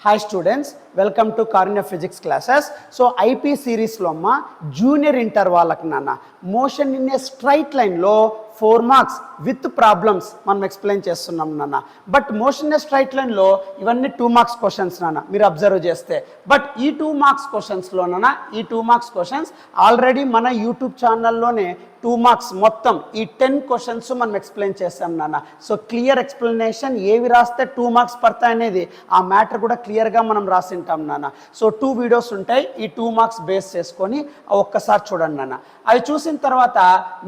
Hi students, welcome to Karunya Physics classes. So IP series lo amma junior inter vallaku nana motion in a straight line lo 4 marks with problems మనం explain చేస్తున్నాం నాన్న. But motion in straight line లో ఇవన్నీ 2 marks questions నాన్న మీరు observe చేస్తే. But ఈ 2 marks questions లో నాన్న ఈ 2 మార్క్స్ క్వశ్చన్స్ ఆల్రెడీ మన యూట్యూబ్ ఛానల్లోనే 2 మార్క్స్ మొత్తం ఈ 10 క్వశ్చన్స్ మనం ఎక్స్ప్లెయిన్ చేస్తాం నాన్న. సో క్లియర్ ఎక్స్ప్లెనేషన్ ఏవి రాస్తే 2 మార్క్స్ పడతాయి అనేది ఆ మ్యాటర్ కూడా క్లియర్గా మనం రాసింటాం నాన్న. సో 2 వీడియోస్ ఉంటాయి ఈ 2 మార్క్స్ బేస్ చేసుకొని ఒక్కసారి చూడండి నాన్న. అవి చూసిన తర్వాత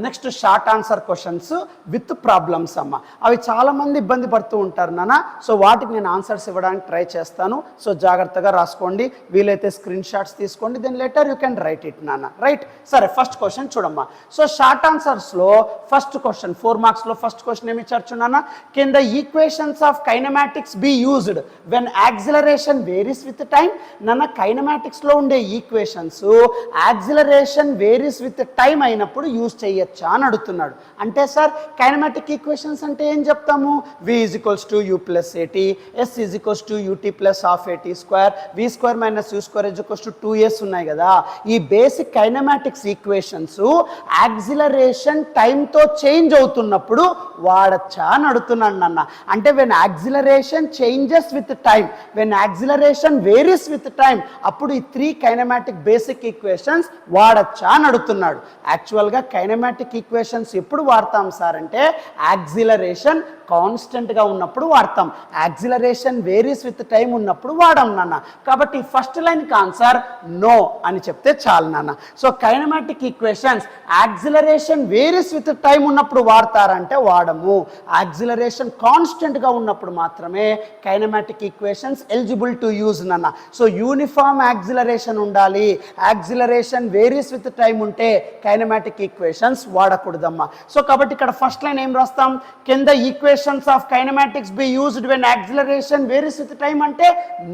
next short answer questions with problems అమ్మ. అవి చాలామంది ఇబ్బంది పడుతూ ఉంటారు నాన్న. సో వాటికి నేను ఆన్సర్స్ ఇవ్వడానికి ట్రై చేస్తాను. సో జాగ్రత్తగా రాసుకోండి, వీలైతే స్క్రీన్ షాట్స్ తీసుకోండి, then later you can write it నాన్న. రైట్, సరే ఫస్ట్ క్వశ్చన్ చూడమ్మా. సో షార్ట్ ఆన్సర్స్లో ఫస్ట్ క్వశ్చన్ 4 మార్క్స్లో ఫస్ట్ క్వశ్చన్ ఏమి ఇచ్చారు నాన్న? Can the equations of kinematics be used when acceleration varies with time? నాన్న కైనమాటిక్స్లో ఉండే equations acceleration varies with time అయినప్పుడు యూజ్ చేయొచ్చా అని అడుగుతున్నాడు. అంటే సార్ కైనమాటిక్ ఈక్వేషన్స్ అంటే ఏం చెప్తాము? v = u + at, s = ut + half at square, v² - u² = 2s ఉన్నాయి కదా. ఈ బేసిక్ కైనమాటిక్స్ ఈక్వేషన్స్ యాక్సిలరేషన్ టైంతో చేంజ్ అవుతున్నప్పుడు వాడచ్చా అని అడుగుతున్నాడు నాన్న. అంటే when acceleration changes with time, when acceleration varies with time, అప్పుడు ఈ 3 కైనమాటిక్ బేసిక్ ఈక్వేషన్స్ వాడచ్చా అని అడుగుతున్నాడు. యాక్చువల్గా కైనమాటిక్ ఈక్వేషన్స్ ఎప్పుడు వాడతాం సార్ అంటే యాక్సిలరేషన్ కాన్స్టెంట్గా ఉన్నప్పుడు వాడతాం, యాక్సిలరేషన్ వేరీస్ విత్ టైం ఉన్నప్పుడు వాడాం నాన్న. కాబట్టి ఫస్ట్ లైన్కి ఆన్సర్ నో అని చెప్తే చాలు నాన్న. So kinematic equations acceleration varies with time ఉన్నప్పుడు వాడతారంటే వాడము, యాక్సిలరేషన్ కాన్స్టెంట్గా ఉన్నప్పుడు మాత్రమే kinematic equations eligible to use నాన్న. సో యూనిఫామ్ యాక్సిలరేషన్ ఉండాలి, యాక్సిలరేషన్ వేరీస్ విత్ టైం ఉంటే కైనమాటిక్ ఈక్వేషన్స్ వాడకూడదమ్మా. సో కాబట్టి ఇక్కడ ఫస్ట్ లైన్ ఏం రాస్తాం? Can the equations of kinematics be used when acceleration varies with time అంటే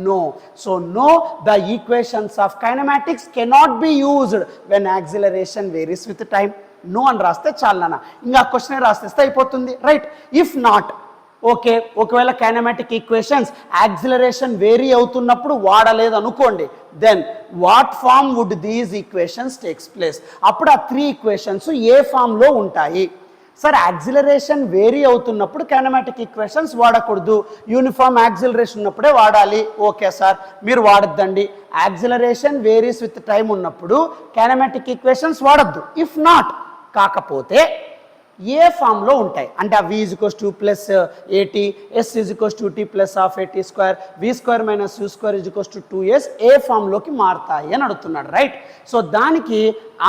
no. So no, the equations of kinematics cannot be used when acceleration varies with time. No అని రాస్తే చాలు నాన్న, ఇంకా క్వశ్చన్ రాస్తే అయిపోతుంది. రైట్, ఇఫ్ నాట్ ఓకే, ఒకవేళ kinematic equations acceleration vary అవుతున్నప్పుడు వాడలేదు అనుకోండి, then what form would these equations takes place? అప్పుడు ఆ 3 ఈక్వేషన్స్ ఏ ఫామ్లో ఉంటాయి? సార్ యాక్సిలరేషన్ వేరీ అవుతున్నప్పుడు కైనమాటిక్ ఈక్వేషన్స్ వాడకూడదు, యూనిఫామ్ యాక్సిలరేషన్ ఉన్నప్పుడే వాడాలి. ఓకే సార్, మీరు వాడద్దండి. యాక్సిలరేషన్ వేరీస్ విత్ టైం ఉన్నప్పుడు కైనమాటిక్ ఈక్వేషన్స్ వాడద్దు. ఇఫ్ నాట్, కాకపోతే ఏ ఫామ్లో ఉంటాయి అంటే v = + at, s = ut + half at square, v² - u² = 2s ఏ ఫామ్లోకి మారుతాయి అని అడుగుతున్నాడు. రైట్, సో దానికి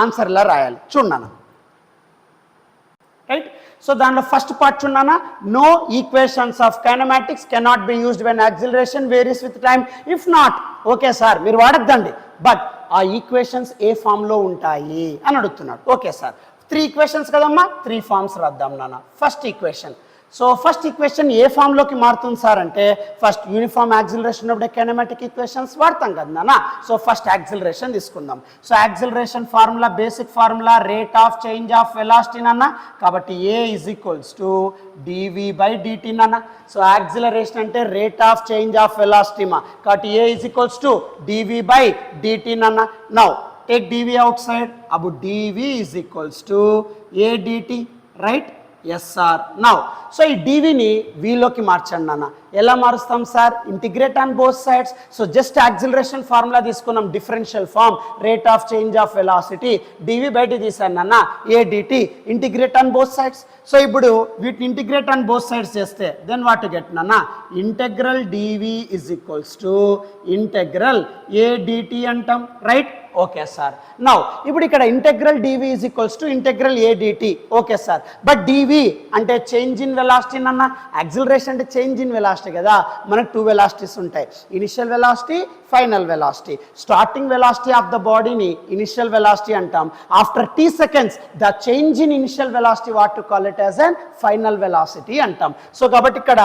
ఆన్సర్ ఇలా రాయాలి చూడన్నా. రైట్, సో దాంట్లో ఫస్ట్ పార్ట్ చూడన్నా, no equations of kinematics cannot be used when acceleration varies with time. If not, okay sir మీరు వాడద్దండి, బట్ ఆ ఈక్వేషన్స్ ఏ ఫామ్లో ఉంటాయి అని అడుగుతున్నాడు. ఓకే సార్, 3 ఈక్వేషన్స్ కదమ్మా, 3 ఫామ్స్ రాద్దాం నాన్న. First equation, so first equation ఏ ఫామ్లోకి మారుతుంది సార్ అంటే ఫస్ట్ యూనిఫామ్ యాక్సిలరేషన్ ఉన్నప్పుడు కైనమాటిక్ ఈక్వేషన్స్ వాడతాం కదా నాన్న. సో ఫస్ట్ యాక్సిలరేషన్ తీసుకుందాం. So acceleration formula, basic formula rate of change of velocity నాన్న. కాబట్టి a = dv/dt నాన్న. సో యాక్సిలరేషన్ అంటే rate of change of velocity మా, కాబట్టి a = dv/dt నాన్న. Now take dv outside, అప్పుడు dv = a dt. Right, yes sir. Now so ఈ dvని vలోకి మార్చండి నాన్న. ఎలా మారుస్తాం sir? Integrate on both sides. So just acceleration formula తీసుకున్నాం, differential form, rate of change of velocity, dv బయట తీసాను నాన్న, a dt, integrate on both sides. So ఇప్పుడు వీటిని ఇంటిగ్రేట్ ఆన్ బోత్ సైడ్స్ చేస్తే దెన్ వాట్ గెట్ నాన్న? Integral dv = a dt అంటాం. Right, okay sir. Now ఇప్పుడు ఇక్కడ integral dv = a dt. Okay sir, but dv అంటే చేంజ్ ఇన్ వెలాసిటీ అన్న, acceleration అంటే చేంజ్ ఇన్ వెలాసిటీ కదా. మనకు 2 వెలాసిటీస్ ఉంటాయి, initial velocity, final velocity. Starting velocity of the బాడీని ఇనిషియల్ వెలాసిటీ అంటాం. After t seconds the change in initial velocity what to call it as an final velocity అంటాం. So కాబట్టి ఇక్కడ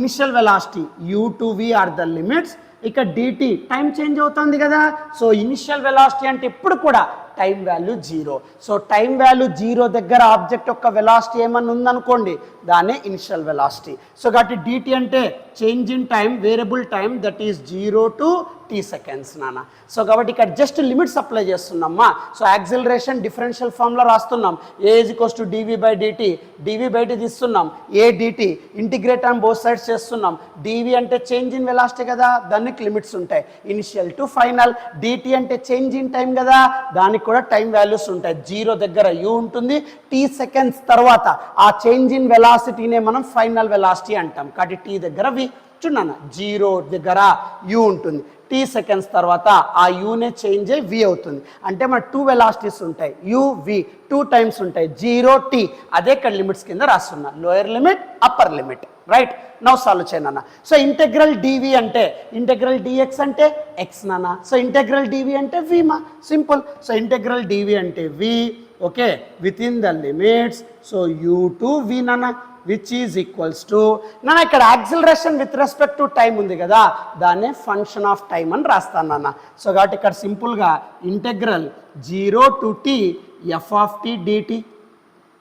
initial velocity u to v are the limits, ఇక dt time change అవుతుంది కదా. So initial velocity అంటే ఎప్పుడు కూడా time value 0. So time value 0 దగ్గర ఆబ్జెక్ట్ యొక్క వెలాసిటీ ఏమన్నా ఉందనుకోండి, దాన్నే ఇనిషియల్ వెలాసిటీ. సో కాబట్టి dt అంటే change in time, variable time, that is 0 to t seconds నాన్న. సో కాబట్టి ఇక్కడ జస్ట్ లిమిట్స్ అప్లై చేస్తున్నామ్మా. సో యాక్సిలరేషన్ డిఫరెన్షియల్ ఫార్మ్లో రాస్తున్నాం. a = dv/dt, dv/dt తీస్తున్నాం, a dt integrate on both sides చేస్తున్నాం. dv అంటే చేంజ్ ఇన్ వెలాసిటీ కదా, దానికి లిమిట్స్ ఉంటాయి, ఇనిషియల్ టు ఫైనల్. dt అంటే చేంజ్ ఇన్ టైం కదా, దానికి కూడా టైం వాల్యూస్ ఉంటాయి. 0 దగ్గర u ఉంటుంది, t సెకండ్స్ తర్వాత ఆ చేంజ్ ఇన్ వెలాసిటీనే మనం ఫైనల్ వెలాసిటీ అంటాం. కాబట్టి t దగ్గర v చూడన్నా, 0 దగ్గర u ఉంటుంది, t సెకండ్స్ తర్వాత ఆ యూనే చేంజ్ అయ్యి v అవుతుంది. అంటే మన 2 వెలాసిటీస్ ఉంటాయి, u v 2 టైమ్స్ ఉంటాయి, 0 t. అదే ఇక్కడ లిమిట్స్ కింద రాస్తున్నా, lower limit upper limit. Right, now solve చేయనన్న. సో ఇంటెగ్రల్ dv అంటే, ఇంటెగ్రల్ dx అంటే x నాన్న. సో ఇంటెగ్రల్ dv అంటే v మా, సింపుల్. సో ఇంటెగ్రల్ dv అంటే v, okay, within the limits. So u to v నాన్న, which is equals to నాన్న, ఇక్కడ acceleration with respect to time ఉంది కదా, దాన్నే ఫంక్షన్ ఆఫ్ టైం అని రాస్తాను నాన్న. సో కాబట్టి ఇక్కడ సింపుల్గా integral 0 to t f(t) dt.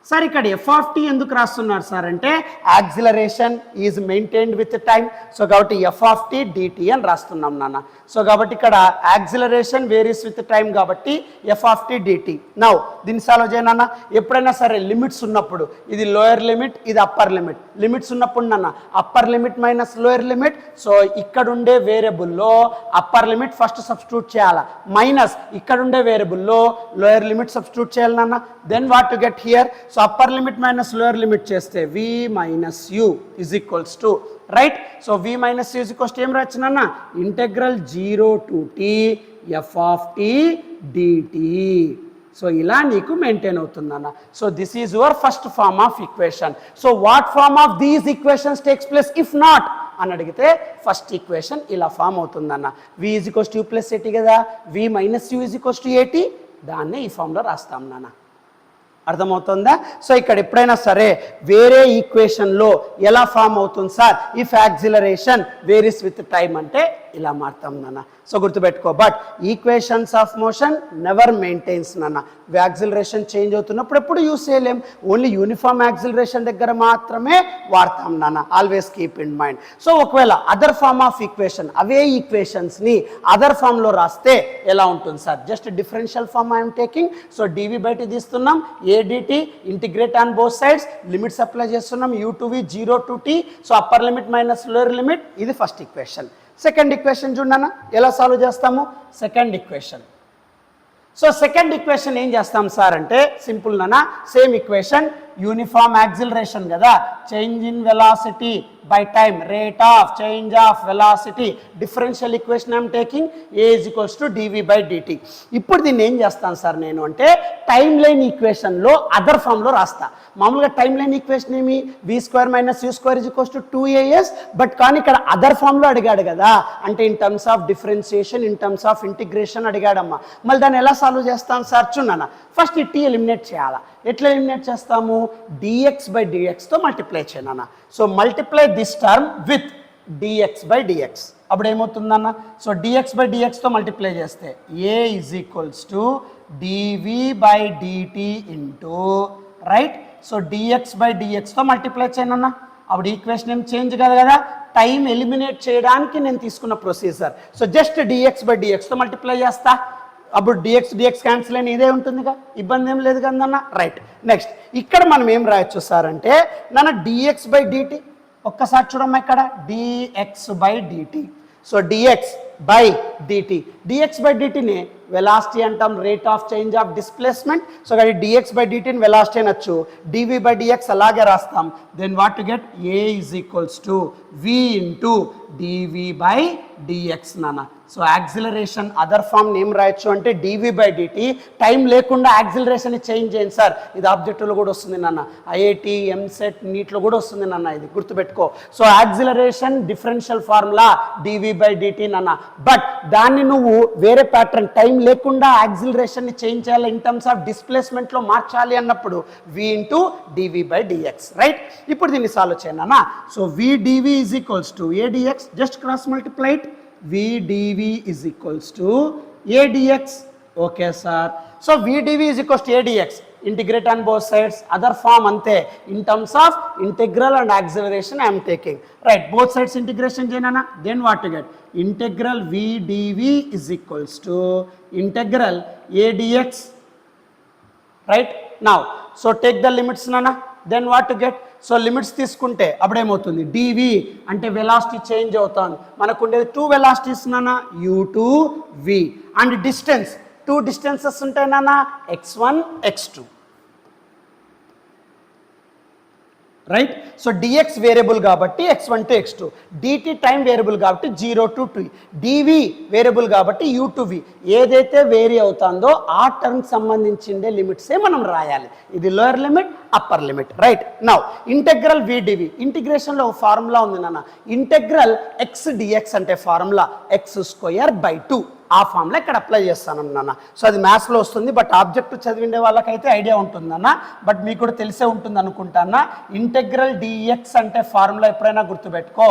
Sir ఇక్కడ f(t) ఎందుకు రాస్తున్నారు సార్ అంటే, acceleration is maintained with time. So కాబట్టి f(t) dt అని రాస్తున్నాం నాన్న. సో కాబట్టి ఇక్కడ యాక్సిలరేషన్ వేరీస్ విత్ టైం కాబట్టి f(t) dt. నౌ దీన్ని సాల్వ్ చేయనన్నా. ఎప్పుడైనా సరే లిమిట్స్ ఉన్నప్పుడు, ఇది లోయర్ లిమిట్, ఇది అప్పర్ లిమిట్. లిమిట్స్ ఉన్నప్పుడు నాన్న upper limit minus lower limit. So ఇక్కడ ఉండే వేరియబుల్లో అప్పర్ లిమిట్ ఫస్ట్ సబ్స్టిట్యూట్ చేయాలి, మైనస్ ఇక్కడ ఉండే వేరియబుల్లో లోయర్ లిమిట్ సబ్స్టిట్యూట్ చేయాలి నాన్న. Then what to get here, so upper limit minus lower limit చేస్తే v minus u is equals to, right. So v minus u is equals to ఏం రాచ్చినన్నా, integral 0 to t f(t) dt. So ఇలా నీకు maintain అవుతుందన్న. So this is your first form of equation. So what form of these equations takes place if not అని అడిగితే, first equation ఇలా form అవుతుందన్న. v = u + at కదా, v - u = at, దాన్నే ఈ ఫామ్లో రాస్తాం నాన్న. అర్థమవుతుందా? సో ఇక్కడ ఎప్పుడైనా సరే వేరే ఈక్వేషన్లో ఎలా ఫామ్ అవుతుంది sir, if acceleration varies with time అంటే ఇలా మారుతాం నాన్న. సో గుర్తుపెట్టుకో, but equations of motion never maintains నాన్న. యాక్సిలరేషన్ చేంజ్ అవుతున్నప్పుడు ఎప్పుడు యూస్ చేయలేం, ఓన్లీ యూనిఫామ్ యాక్సిలరేషన్ దగ్గర మాత్రమే వాడతాం నాన్న. Always keep in mind. So ఒకవేళ అదర్ ఫార్మ్ ఆఫ్ ఈక్వేషన్, అవే ఈక్వేషన్స్ని అదర్ ఫామ్లో రాస్తే ఎలా ఉంటుంది sir, just differential form I'm taking. So dv/t తీస్తున్నాం, a dt integrate on both sides, limits apply చేస్తున్నాం, u to v 0 to t. So upper limit minus lower limit, ఇది first equation. Second equation చూడన్నా ఎలా solve చేస్తాము. Second equation, so second equation ఏం చేస్తాం sir అంటే, simple నాన్న, same equation, uniform acceleration కదా, change in velocity by time, rate of change of velocity, differential equation I'm taking, a = dv/dt. ఇప్పుడు దీన్ని ఏం చేస్తాను సార్ నేను అంటే, టైం లైన్ ఈక్వేషన్లో అదర్ ఫామ్లో రాస్తా. మామూలుగా టైం లైన్ ఈక్వేషన్ ఏమి, v² - u² = 2as, బట్ కానీ ఇక్కడ అదర్ ఫామ్లో అడిగాడు కదా, అంటే in terms of differentiation, in terms of integration అడిగాడమ్మా. మళ్ళీ దాన్ని ఎలా సాల్వ్ చేస్తాను సార్ చూడన్నా. ఫస్ట్ ఈ t ఎలిమినేట్ చేయాలా. ఎట్లా ఎలిమినేట్ చేస్తాము, dx/dxతో మల్టిప్లై చేయనా. So multiply this term with dx/dx. అప్పుడు ఏమవుతుందన్న, సో dx/dxతో మల్టిప్లై చేస్తే a = dv/dt into, right. So dx/dxతో మల్టిప్లై చేయనన్నా. అప్పుడు ఈక్వేషన్ ఏం చేంజ్ కాదు కదా, టైం ఎలిమినేట్ చేయడానికి నేను తీసుకున్న ప్రొసీజర్. సో జస్ట్ dx/dxతో మల్టిప్లై చేస్తా, అప్పుడు dx క్యాన్సిల్ అయిన ఇదే ఉంటుందిగా, ఇబ్బంది ఏం లేదు కదన్న. రైట్, నెక్స్ట్ ఇక్కడ మనం ఏం రాయొచ్చు సార్ అంటే, నాన్న dx/dt ఒక్కసారి చూడమ్మా, ఇక్కడ dx/dt. సో dx/dt, dx/dtని వెలాసిటీ అంటాం, rate of change of displacement. So కాబట్టి dx/dtని వెలాసిటీ అనొచ్చు, dv/dx అలాగే రాస్తాం. Then what to get, a = v × dv/dx నాన్న. సో యాక్సిలరేషన్ అదర్ ఫామ్ ఏం రాయొచ్చు అంటే dv/dt. టైం లేకుండా యాక్సిలరేషన్ చేంజ్ చేయండి సార్, ఇది ఆబ్జెక్టివ్లో కూడా వస్తుంది నాన్న, IIT MSET నీట్లో కూడా వస్తుంది నాన్న, ఇది గుర్తుపెట్టుకో. So acceleration differential formula dv/dt నాన్న, బట్ దాన్ని నువ్వు వేరే ప్యాటర్న్, టైం లేకుండా యాక్సిలరేషన్ని చేంజ్ చేయాలి, ఇన్ టర్మ్స్ ఆఫ్ డిస్ప్లేస్మెంట్లో మార్చాలి అన్నప్పుడు v × dv/dx. రైట్, ఇప్పుడు దీన్ని సాల్వ్ చేయనా. So v dv = a dx, just cross multiply it, VdV is equals to AdX. Okay, sir. So VdV is equals to AdX. Integrate on both sides. Other form ante. In terms of integral and acceleration I am taking. Right. Both sides integration jenana. Then what to get? Integral VdV is equals to integral AdX. Right. Now, so take the limits nana. Then what to get? So limits తీసుకుంటే అప్పుడేమవుతుంది డివి అంటే velocity change అవుతుంది. మనకు ఉండేది 2 velocities నాన్న u2v and distance 2 distances ఉంటాయి నాన్న x1 x2 right. So dx variable కాబట్టి x1 to x2, dt time variable కాబట్టి 0 to 2, dv వేరియబుల్ కాబట్టి u2v. ఏదైతే వేరీ అవుతుందో ఆ టర్మ్ సంబంధించిండే లిమిట్సే మనం రాయాలి. ఇది lower limit upper limit. Right. Now integral vdv ఇంటిగ్రేషన్లో ఒక ఫార్ములా ఉంది నాన్న. ఇంటెగ్రల్ x dx అంటే ఫార్ములా x²/2. ఆ ఫార్ములా ఇక్కడ అప్లై చేస్తాను నాన్న. సో అది మ్యాథ్స్లో వస్తుంది, బట్ ఆబ్జెక్ట్ చదివిండే వాళ్ళకైతే ఐడియా ఉంటుందన్న, బట్ మీకు కూడా తెలిసే ఉంటుంది అనుకుంటానా. ఇంటెగ్రల్ డిఎక్స్ అంటే ఫార్ములా ఎప్పుడైనా గుర్తుపెట్టుకో,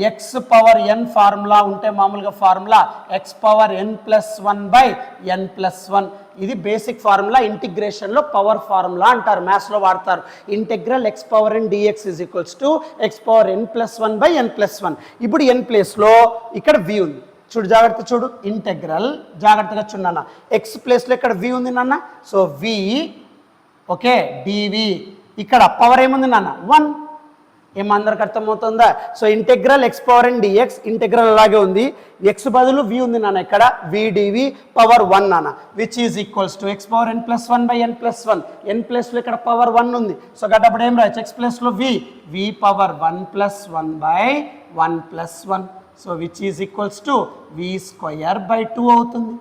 ఎక్స్ పవర్ ఎన్ ఫార్ములా ఉంటే మామూలుగా ఫార్ములా ఎక్స్ పవర్ n+1/n+1. ఇది బేసిక్ ఫార్ములా. ఇంటిగ్రేషన్లో పవర్ ఫార్ములా అంటారు, మ్యాథ్స్లో వాడతారు. Integral x power n dx is equals to x power n+1/n+1. ఇప్పుడు n ప్లేస్లో ఇక్కడ v ఉంది, చూడు జాగ్రత్త చూడు. ఇంటెగ్రల్ జాగ్రత్తగా చూడన్న, ఎక్స్ ప్లేస్లో ఇక్కడ వి ఉంది నాన్న. సో వి ఓకే డివి. ఇక్కడ పవర్ ఏముంది నాన్న 1. ఏమందరికి అర్థమవుతుందా? So integral x power n dx integral అలాగే ఉంది, ఎక్స్ బదులు వి ఉంది నాన్న ఇక్కడ vdv పవర్ 1 నాన్న, which is equals to x power n+1/n+1. n ప్లేస్లో ఇక్కడ పవర్ 1 ఉంది. సో గట్టప్పుడు ఏం రాయచ్చు? ఎక్స్ ప్లేస్లో v power 1+1/1+1. So which is equals to v²/2 అవుతుంది.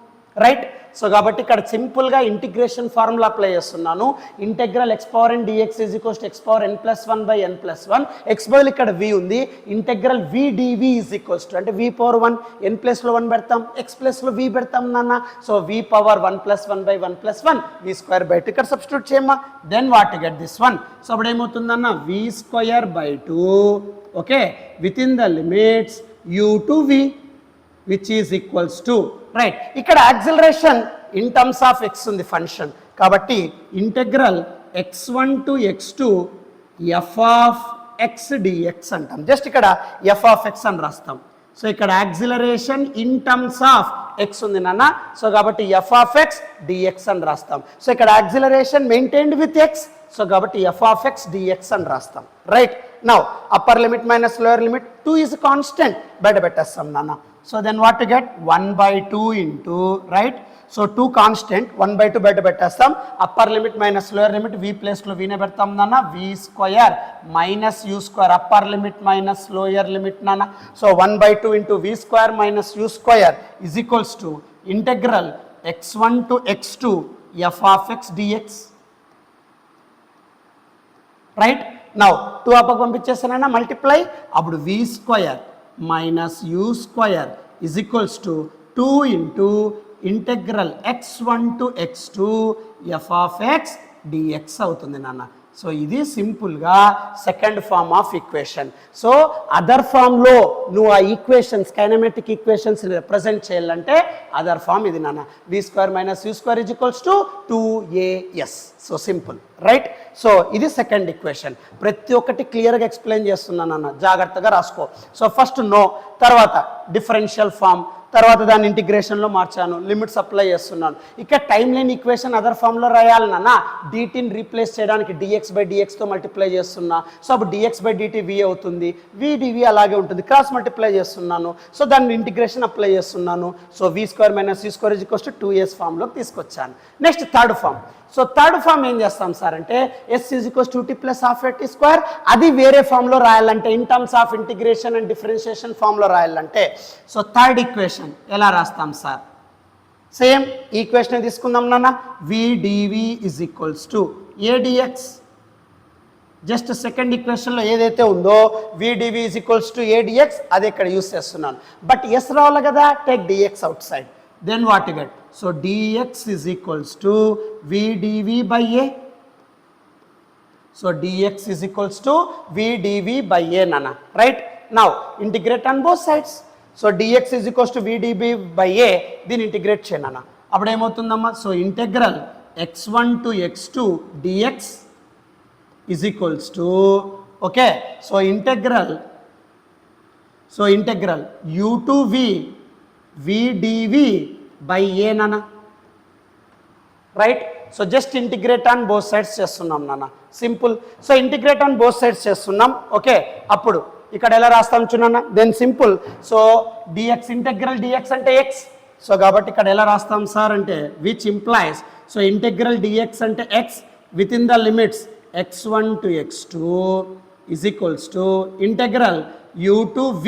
రైట్. సో కాబట్టి ఇక్కడ సింపుల్గా ఇంటిగ్రేషన్ ఫార్ములా అప్లై చేస్తున్నాను. Integral x power n dx is equals to x power n+1/n+1. X బదులు ఇక్కడ v ఉంది. Integral vdv is equals to అంటే v power 1, n ప్లేస్లో 1 పెడతాం, ఎక్స్ ప్లేస్లో v పెడతాం నాన్న. సో v పవర్ 1+1/1+1 v²/2 ఇక్కడ సబ్స్టిట్యూట్ చేయమ్మా. Then what get this one. So అప్పుడు ఏమవుతుందన్న v²/2 okay within the limits u2v which is equals to right. ఇక్కడ acceleration in terms of x ఉంది ఫంక్షన్ కాబట్టి integral x1 to x2 f of x dx అంటాం. Just ఇక్కడ f of x అని రాస్తాం. So ఇక్కడ acceleration in terms of x ఉంది నాన్న. సో కాబట్టి f of x dx అని రాస్తాం. సో ఇక్కడ acceleration maintained with x, so కాబట్టి f of x dx అని రాస్తాం. Right. Now upper limit minus lower limit 2 is constant బయట పెట్టేస్తాం నాన్న. So then what to get 1/2 into right. So 2 constant 1/2 బయట పెట్టేస్తాం. Upper limit minus lower limit v ప్లేస్లో వీనే పెడతాం నాన్న. v² - u². Upper limit minus lower limit నాన్న. So 1/2 into v² - u² is equals to integral x1 to x2 f of x dx. Right. Now 2 అప్పకు పంపించేస్తానన్నా multiply. అప్పుడు v² - u² is equals to 2 into integral x1 to x2 f of x dx అవుతుంది నాన్న. So ఇది సింపుల్గా second form of equation. So other ఫామ్లో నువ్వు ఆ ఈక్వేషన్స్ కైనమెటిక్ ఈక్వేషన్స్ రిప్రజెంట్ చేయాలంటే అదర్ ఫామ్ ఇది నాన్న. v² - u² is equals to 2as. So simple. Right. So ఇది సెకండ్ ఈక్వేషన్. ప్రతి ఒక్కటి క్లియర్గా ఎక్స్ప్లెయిన్ చేస్తున్నాను అన్న, జాగ్రత్తగా రాసుకో. సో ఫస్ట్ నో, తర్వాత డిఫరెన్షియల్ ఫామ్, తర్వాత దాన్ని ఇంటిగ్రేషన్లో మార్చాను, లిమిట్స్ అప్లై చేస్తున్నాను. ఇక్కడ టైం లైన్ ఈక్వేషన్ అదర్ ఫామ్లో రాయాలన్న, డిటీని రీప్లేస్ చేయడానికి dx/dxతో మల్టిప్లై చేస్తున్నా. సో అప్పుడు dx/dt v అవుతుంది, vdv అలాగే ఉంటుంది, క్రాస్ మల్టిప్లై చేస్తున్నాను. సో దాన్ని ఇంటిగ్రేషన్ అప్లై చేస్తున్నాను. So v² - u² is equals to 2s ఫామ్లోకి తీసుకొచ్చాను. Next third form. So third form ఏం చేస్తాం సార్ అంటే s is equals to 2t + ½ t². అది వేరే ఫామ్లో రాయాలంటే in terms of integration and differentiation ఫామ్లో రాయాలంటే సో థర్డ్ ఈక్వేషన్ ఎలా రాస్తాం సార్? సేమ్ ఈక్వేషన్ తీసుకుందాం నాన్న. vdv is equals to adx. Just second ఈక్వేషన్లో ఏదైతే ఉందో vdv is equals to adx అది ఇక్కడ యూస్ చేస్తున్నాను. బట్ ఎస్ రావాలి కదా, take dx outside. Then what you get? So dx is equals to vdv by a. So dx is equals to vdv by a నాన్న. Right. Now integrate on both sides. So d x is equals to v d v by a దీన్ని integrate చేయండి అన్న. అప్పుడు ఏమవుతుందమ్మా? So integral x1 to x2 dx is equals to okay so integral u to v vdv by a నాన్న, right. So just integrate on both sides చేస్తున్నాం నాన్న, simple. So integrate on both sides చేస్తున్నాం. Okay, అప్పుడు ఇక్కడ ఎలా రాస్తాం చూడన్న, then simple. So d x integral d x అంటే ఎక్స్, సో కాబట్టి ఇక్కడ ఎలా రాస్తాం సార్ అంటే which implies, so integral d x అంటే x within the limits x1 to x2 is equals to integral u to v,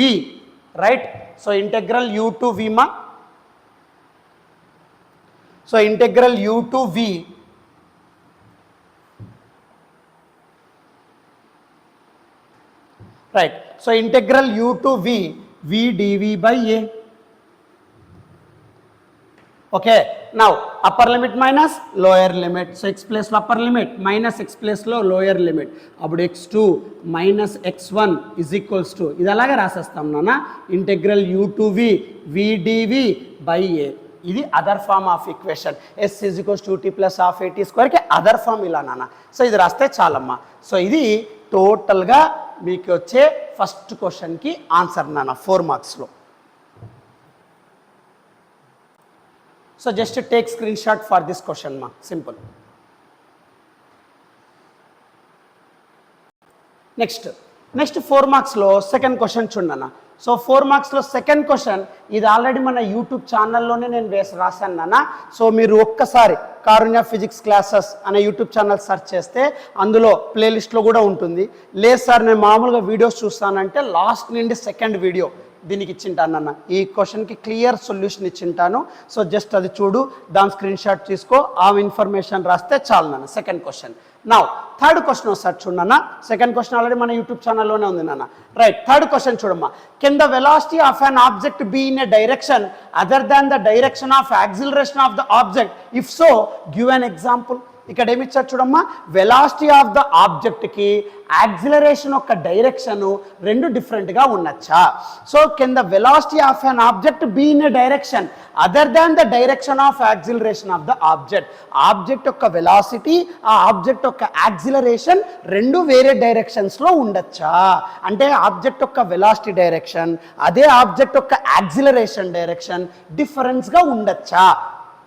right. So integral u to v మా, so integral u to v right. So integral u to v vdv by a. Okay, now upper limit minus lower limit. So x ప్లేస్లో upper limit minus x ప్లేస్లో lower limit, అప్పుడు x2 minus x1 is equals to ఇది అలాగే రాసేస్తాం నాన్న, integral u to v vdv by a. ఇది other form of equation. S is equals to t plus half at స్క్వేర్కి other form ఇలా నాన్న. సో ఇది రాస్తే చాలమ్మా. సో ఇది టోటల్గా మీకు వచ్చే ఫస్ట్ క్వశ్చన్కి ఆన్సర్ నాన్న 4 మార్క్స్లో. So just take screen shot for this question మా, సింపుల్. నెక్స్ట్ 4 మార్క్స్లో సెకండ్ క్వశ్చన్ చూడన్న. సో 4 మార్క్స్లో సెకండ్ క్వశ్చన్ ఇది ఆల్రెడీ మన యూట్యూబ్ ఛానల్లోనే నేను రాశాను నాన్న. సో మీరు ఒక్కసారి కారుణ్య ఫిజిక్స్ క్లాసెస్ అనే యూట్యూబ్ ఛానల్ సెర్చ్ చేస్తే అందులో ప్లేలిస్ట్లో కూడా ఉంటుంది. లేదు సార్ నేను మామూలుగా వీడియోస్ చూస్తానంటే లాస్ట్ నుండి సెకండ్ వీడియో దీనికి ఇచ్చింటాను అన్న, ఈ క్వశ్చన్కి క్లియర్ సొల్యూషన్ ఇచ్చింటాను. సో జస్ట్ అది చూడు, దాని స్క్రీన్ షాట్ తీసుకో, ఆ ఇన్ఫర్మేషన్ రాస్తే చాలు నాన్న. Second question. నా థర్డ్ క్వశ్చన్ ఒకసారి చూడన్న. సెకండ్ క్వశ్చన్ ఆల్రెడీ మన యూట్యూబ్ ఛానల్లోనే ఉంది నాన్న, రైట్. థర్డ్ క్వశ్చన్ చూడమ్మా. Can the velocity of an object be in a direction other than the direction of acceleration of the object, if so give an example. ఇక్కడ ఏమి ఇచ్చారు చూడమ్మా, velocity of the ఆబ్జెక్ట్కి acceleration యొక్క direction రెండు డిఫరెంట్గా ఉండొచ్చా. So can the velocity of an object be in a direction other than the direction of acceleration of the object. Object యొక్క వెలాసిటీ, ఆ ఆబ్జెక్ట్ యొక్క యాక్సిలరేషన్ రెండు వేరే డైరెక్షన్స్లో ఉండొచ్చా. అంటే ఆబ్జెక్ట్ యొక్క వెలాసిటీ డైరెక్షన్ అదే ఆబ్జెక్ట్ యొక్క యాక్సిలరేషన్ డైరెక్షన్ డిఫరెన్స్గా ఉండొచ్చా.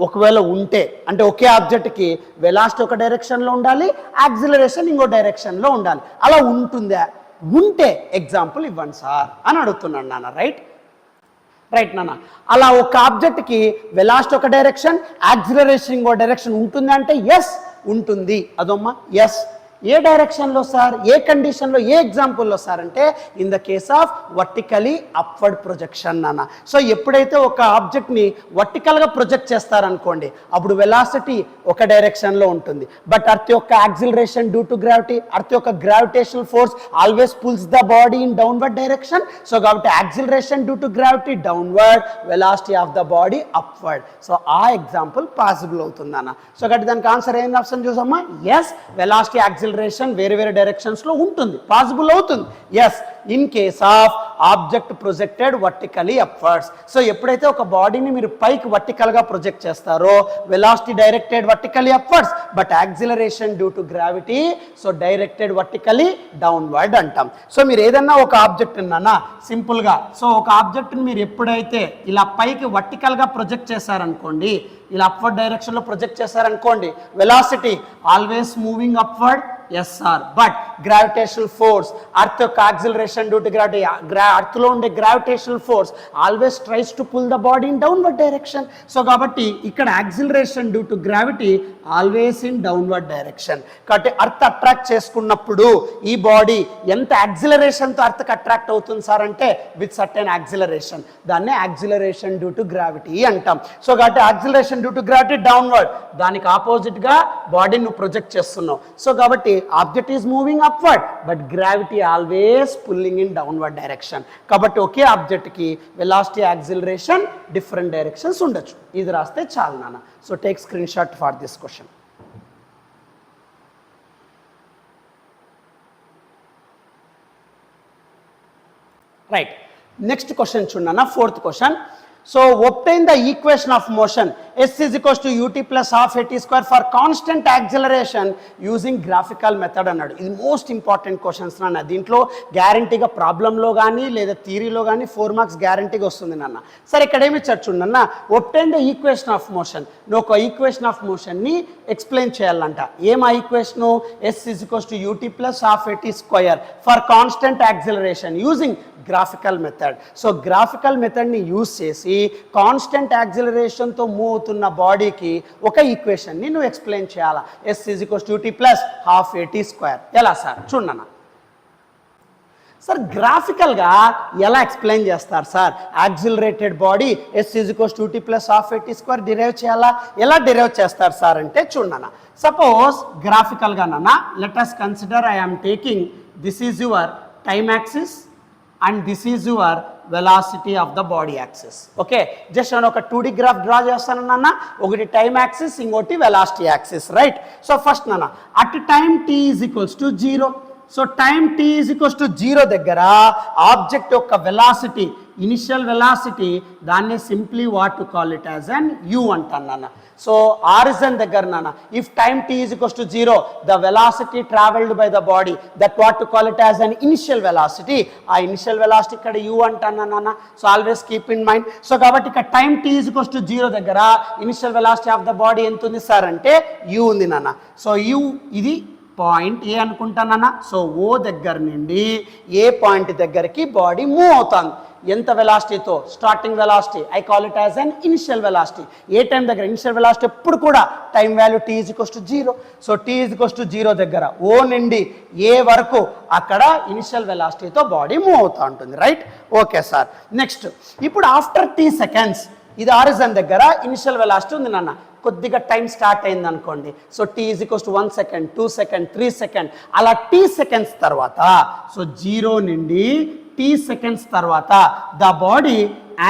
ఒకవేళ ఉంటే అంటే ఒకే ఆబ్జెక్ట్కి వెలాసిటీ ఒక డైరెక్షన్లో ఉండాలి, యాక్సిలరేషన్ ఇంకో డైరెక్షన్లో ఉండాలి. అలా ఉంటుందా? ఉంటే ఎగ్జాంపుల్ ఇవ్వండి సార్ అని అడుగుతున్నాను నాన్న, రైట్ నాన్న. అలా ఒక ఆబ్జెక్ట్కి వెలాసిటీ ఒక డైరెక్షన్, యాక్సిలరేషన్ ఇంకో డైరెక్షన్ ఉంటుంది అంటే ఎస్ ఉంటుంది. అదమ్మా ఎస్. ఏ డైరెక్షన్లో సార్, ఏ కండిషన్లో, ఏ ఎగ్జాంపుల్లో సార్ అంటే in the case of vertically upward projection నాన్న. సో ఎప్పుడైతే ఒక ఆబ్జెక్ట్ని వర్టికల్గా ప్రొజెక్ట్ చేస్తారనుకోండి అప్పుడు వెలాసిటీ ఒక డైరెక్షన్లో ఉంటుంది, బట్ అర్త్ యొక్క acceleration due to gravity, earth యొక్క gravitational force always pulls the body in downward direction. So కాబట్టి acceleration due to gravity downward, velocity of the body upward. So ఆ ఎగ్జాంపుల్ పాసిబుల్ అవుతుంది అన్న. So కాబట్టి దానికి answer ఏం option చూసామా, yes. Velocity acceleration వేరే వేరే డైరెక్షన్స్ లో ఉంటుంది, పాసిబుల్ అవుతుంది, yes. In case of object projected vertically upwards. So ఎప్పుడైతే ఒక బాడీని మీరు పైకి వర్టికల్ గా ప్రొజెక్ట్ చేస్తారో velocity directed vertically upwards, but acceleration due to gravity so directed vertically downward అంటాం. సో మీరు ఏదన్నా ఒక ఆబ్జెక్ట్ అన్నా సింపుల్ గా, సో ఒక ఆబ్జెక్ట్ ని మీరు ఎప్పుడైతే ఇలా పైకి వర్టికల్ గా ప్రొజెక్ట్ చేశారనుకోండి, ఇలా అప్వర్డ్ డైరెక్షన్ లో ప్రొజెక్ట్ చేశారనుకోండి, velocity always moving upward, yes sir. But gravitational force, earth యొక్క acceleration due to gravity, earth లో ఉండే gravitational force always tries to pull the body in downward direction. So కాబట్టి ఇక్కడ acceleration due to gravity always in downward direction. కాబట్టి earth attract చేసుకున్నప్పుడు ఈ body ఎంత acceleration తో అర్త్కి అట్రాక్ట్ అవుతుంది సార్ అంటే విత్ సర్టెన్ యాక్సిలరేషన్, దాన్నే యాక్సిలరేషన్ డ్యూ టు గ్రావిటీ అంటాం. సో కాబట్టి acceleration due to gravity downward, దానికి ఆపోజిట్ గా బాడీ నువ్వు ప్రొజెక్ట్ చేస్తున్నావు. సో కాబట్టి object is moving upward but gravity always pulling in downward direction. కాబట్టి ఒకే ఆబ్జెక్ట్ కి వెలాసిటీ, యాక్సిలరేషన్ డిఫరెంట్ డైరెక్షన్స్ ఉండొచ్చు. ఇది రాస్తే చాలు నాన్న. So take screen shot for this question. Right. Next question చూడన్నా, 4th question. So obtain the equation of motion s is equals to ut plus half at square for constant acceleration using graphical method అన్నాడు. ఇది most important questions నాన్న. దీంట్లో గ్యారంటీగా ప్రాబ్లంలో కానీ లేదా థియరీలో కానీ 4 మార్క్స్ గ్యారంటీగా వస్తుంది నాన్న. సరే ఇక్కడ ఏమి ఇచ్చారు చూడన్న, obtain the equation of motion. నువ్వు ఒక ఈక్వేషన్ ఆఫ్ మోషన్ని ఎక్స్ప్లెయిన్ చేయాలంట. ఏం ఆ equation? s is equals to ut plus half at square for constant acceleration using graphical method. So graphical మెథడ్ని యూజ్ చేసి కాన్స్టెంట్ యాక్సిలరేషన్తో మూవ్ అవుతున్న బాడీకి ఒక ఈక్వేషన్ని నువ్వు ఎక్స్ప్లెయిన్ చేయాలా. s is equals to ut plus half at square. ఎలా సార్ చూడన్నా. సార్ గ్రాఫికల్గా ఎలా ఎక్స్ప్లెయిన్ చేస్తారు sir? Accelerated body s is equals to ut plus half at square derive చేయాలా? ఎలా డిరైవ్ చేస్తారు సార్ అంటే చూడన్నా. సపోజ్ గ్రాఫికల్గా నాన్న, let us consider I am taking this is your time axis and this is your velocity of the body axis. Okay, just నేను ఒక 2D graph draw చేస్తాను నాన్న. ఒకటి టైమ్ యాక్సిస్, ఇంకోటి velocity axis, right? So first నాన్న, at time t is equals to 0. So time t is equals to 0 దగ్గర object యొక్క velocity, initial velocity, దాన్ని simply what to call it as an u అంటాను నాన్న. So origin దగ్గర నాన్న, if time t is equals to 0, the velocity traveled by the body, that what to call it as an initial velocity. ఆ initial velocity ఇక్కడ u అంటాను నాన్న. So always keep in mind. So కాబట్టి ఇక్కడ time t is equals to 0 దగ్గర initial velocity of the body ఎంత ఉంది sir అంటే u ఉంది నాన్న. సో u ఇది పాయింట్ ఏ అనుకుంటానన్నా. సో ఓ దగ్గర నుండి ఏ పాయింట్ దగ్గరికి బాడీ మూవ్ అవుతుంది. ఎంత వెలాసిటీతో? Starting velocity, I call it as an initial velocity. ఏ టైం దగ్గర? ఇనిషియల్ వెలాసిటీ ఎప్పుడు కూడా time value t is equals to 0. So t is equals to 0 దగ్గర ఓ నుండి ఏ వరకు అక్కడ ఇనిషియల్ వెలాసిటీతో బాడీ మూవ్ అవుతూ ఉంటుంది, రైట్? Okay sir. నెక్స్ట్, ఇప్పుడు ఆఫ్టర్ t సెకండ్స్, ఇది ఆరిజన్ దగ్గర ఇనిషియల్ వెలాసిటీ ఉంది నాన్న. కొద్దిగా టైం స్టార్ట్ అయింది అనుకోండి. So t is equals to 1 second, 2 second, 3 second, అలా t సెకండ్స్ తర్వాత, సో 0 నుండి t సెకండ్స్ తర్వాత ద బాడీ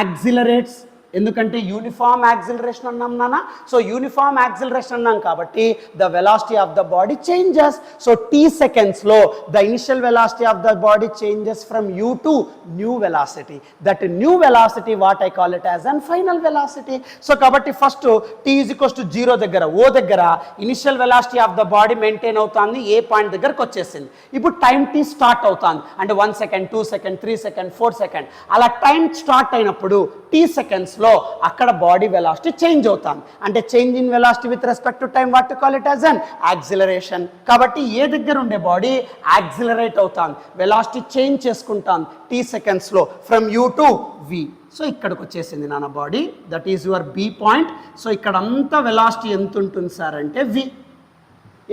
యాక్సిలరేట్స్. ఎందుకంటే యూనిఫామ్ యాక్సిలరేషన్ అన్నాం నాన్న. సో యూనిఫామ్ యాక్సిలరేషన్ అన్నాం కాబట్టి the velocity of the body changes. So t సెకండ్స్లో the initial velocity of the body changes from u to new velocity. That new velocity what I call it as an final velocity. So కాబట్టి first t is equals to 0 దగ్గర O దగ్గర initial velocity of the body maintain అవుతుంది, ఏ point దగ్గరకు వచ్చేసింది. ఇప్పుడు time t start అవుతుంది అంటే 1 second, 2 second, 3 second, 4 second, అలా టైం స్టార్ట్ అయినప్పుడు t సెకండ్స్ లో అక్కడ బాడీ వెలాసిటీ చేంజ్ అవుతాం. అంటే change in velocity with respect to time what to call it as an acceleration. కాబట్టి ఏ దగ్గర ఉండే బాడీ యాక్సిలరేట్ అవుతాం, వెలాసిటీ చేంజ్ చేసుకుంటాం t సెకండ్స్ లో from u to v. So ఇక్కడికి వచ్చేసింది నాన్న body, that is your b point. So ఇక్కడ అంతా వెలాసిటీ ఎంత ఉంటుంది సార్ అంటే v.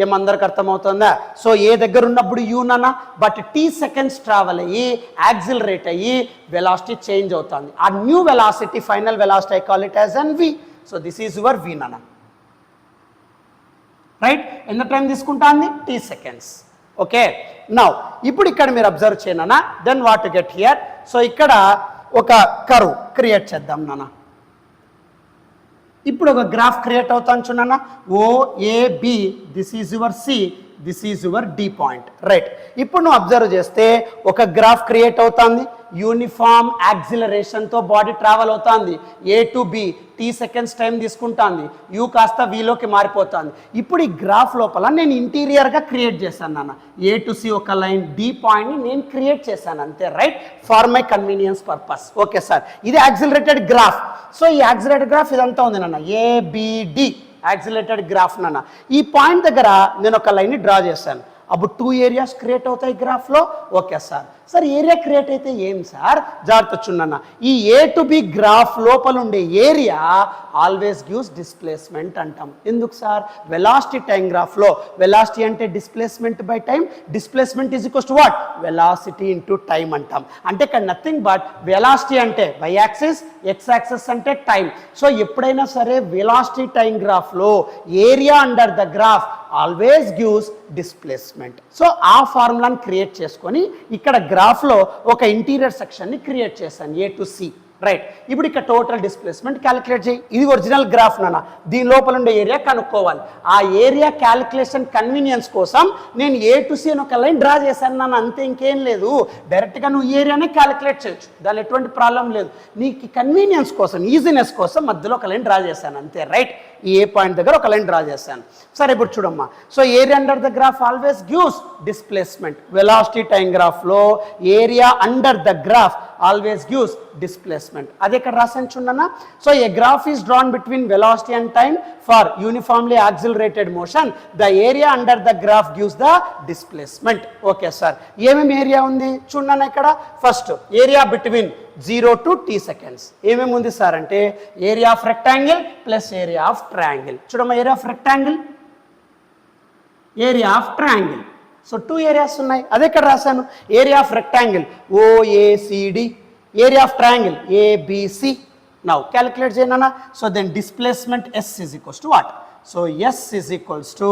ఏమందరికి అర్థమవుతుందా? సో ఏ దగ్గర ఉన్నప్పుడు u నాన్న, బట్ t సెకండ్స్ ట్రావెల్ అయ్యి యాక్సిలరేట్ అయ్యి వెలాసిటీ చేంజ్ అవుతుంది. ఆ new velocity final velocity I call it as an v. So this is your v నాన్న, రైట్? ఎంత టైం తీసుకుంటాంది? t seconds. ఓకే, నౌ ఇప్పుడు ఇక్కడ మీరు అబ్జర్వ్ చేయనా, then what to get here. So ఇక్కడ ఒక కర్వ్ క్రియేట్ చేద్దాం నాన్న. ఇప్పుడు ఒక గ్రాఫ్ క్రియేట్ అవుతాను చూడన్నా. OAB, this is your C, this is your D point, right? ఇప్పుడు నువ్వు అబ్జర్వ్ చేస్తే ఒక గ్రాఫ్ క్రియేట్ అవుతుంది. యూనిఫామ్ యాక్సిలరేషన్తో బాడీ ట్రావెల్ అవుతుంది A to B. t seconds time తీసుకుంటుంది, u కాస్త vలోకి మారిపోతుంది. ఇప్పుడు ఈ గ్రాఫ్ లోపల నేను ఇంటీరియర్గా క్రియేట్ చేశాను నాన్న. A టు C ఒక లైన్, D పాయింట్ని నేను క్రియేట్ చేశాను అంతే, right? For my convenience purpose. Okay sir, ఇది యాక్సిలరేటెడ్ గ్రాఫ్. సో ఈ యాక్సిలరేటెడ్ గ్రాఫ్ ఇదంతా ఉంది నాన్న, ABD యాక్సిలరేటెడ్ గ్రాఫ్ నాన్న. ఈ పాయింట్ దగ్గర నేను ఒక లైన్ని డ్రా చేశాను. అప్పుడు 2 ఏరియాస్ క్రియేట్ అవుతాయి గ్రాఫ్లో. Okay sir. Sir area create అయితే ఏం సార్? జాగ్రత్త చూడన్న, ఈ A టు B గ్రాఫ్ లోపల ఉండే ఏరియా ఆల్వేస్ గివ్స్ డిస్ప్లేస్మెంట్ అంటాం. ఎందుకు సార్? వెలాసిటీ టైం గ్రాఫ్లో వెలాసిటీ అంటే displacement by time, displacement is equals to what? Velocity into time అంటాం. అంటే ఇక్కడ నథింగ్ బట్ వెలాసిటీ అంటే వై యాక్సిస్, ఎక్స్ యాక్సిస్ అంటే టైం. సో ఎప్పుడైనా సరే వెలాసిటీ టైం గ్రాఫ్లో area under the graph always gives displacement. So ఆ ఫార్ములాని క్రియేట్ చేసుకొని ఇక్కడ గ్రాఫ్లో ఒక ఇంటీరియర్ సెక్షన్ని క్రియేట్ చేశాను A టు C. రైట్. ఇప్పుడు ఇక్కడ టోటల్ డిస్ప్లేస్మెంట్ క్యాలిక్యులేట్ చేయి. ఇది ఒరిజినల్ గ్రాఫ్ నాన్న, దీని లోపల ఉండే ఏరియా కనుక్కోవాలి. ఆ ఏరియా క్యాలిక్యులేషన్ కన్వీనియన్స్ కోసం నేను A to C అని ఒక లైన్ డ్రా చేశాను నాన్న, అంతే, ఇంకేం లేదు. డైరెక్ట్గా నువ్వు ఏరియానే క్యాలిక్యులేట్ చేయొచ్చు, దాని ఎటువంటి ప్రాబ్లం లేదు. నీకు కన్వీనియన్స్ కోసం, ఈజీనెస్ కోసం మధ్యలో ఒక లైన్ డ్రా చేశాను అంతే. రైట్, ఈ ఏ పాయింట్ దగ్గర ఒక లైన్ డ్రా చేశాను. సరే, ఇప్పుడు చూడమ్మా. So area under the graph always gives displacement. Velocity time గ్రాఫ్లో area under the graph always gives displacement. అదే ఇక్కడ రాసాను చూడన్నా. So a graph is drawn between velocity and time for uniformly accelerated motion, the area under the graph gives the displacement. Okay sir, ఏమేమి area ఉంది చూడన్నా ఇక్కడ. First area between 0 to t seconds ఏమేమి ఉంది సార్ అంటే area of rectangle plus area of triangle. చూడమ్మా, area of rectangle, area of triangle. So 2 areas ఉన్నాయి, అదే ఇక్కడ రాశాను. Area of rectangle OACD, area of triangle ABC. Now calculate చేయనా. So then displacement S is equals to what? So S is equals to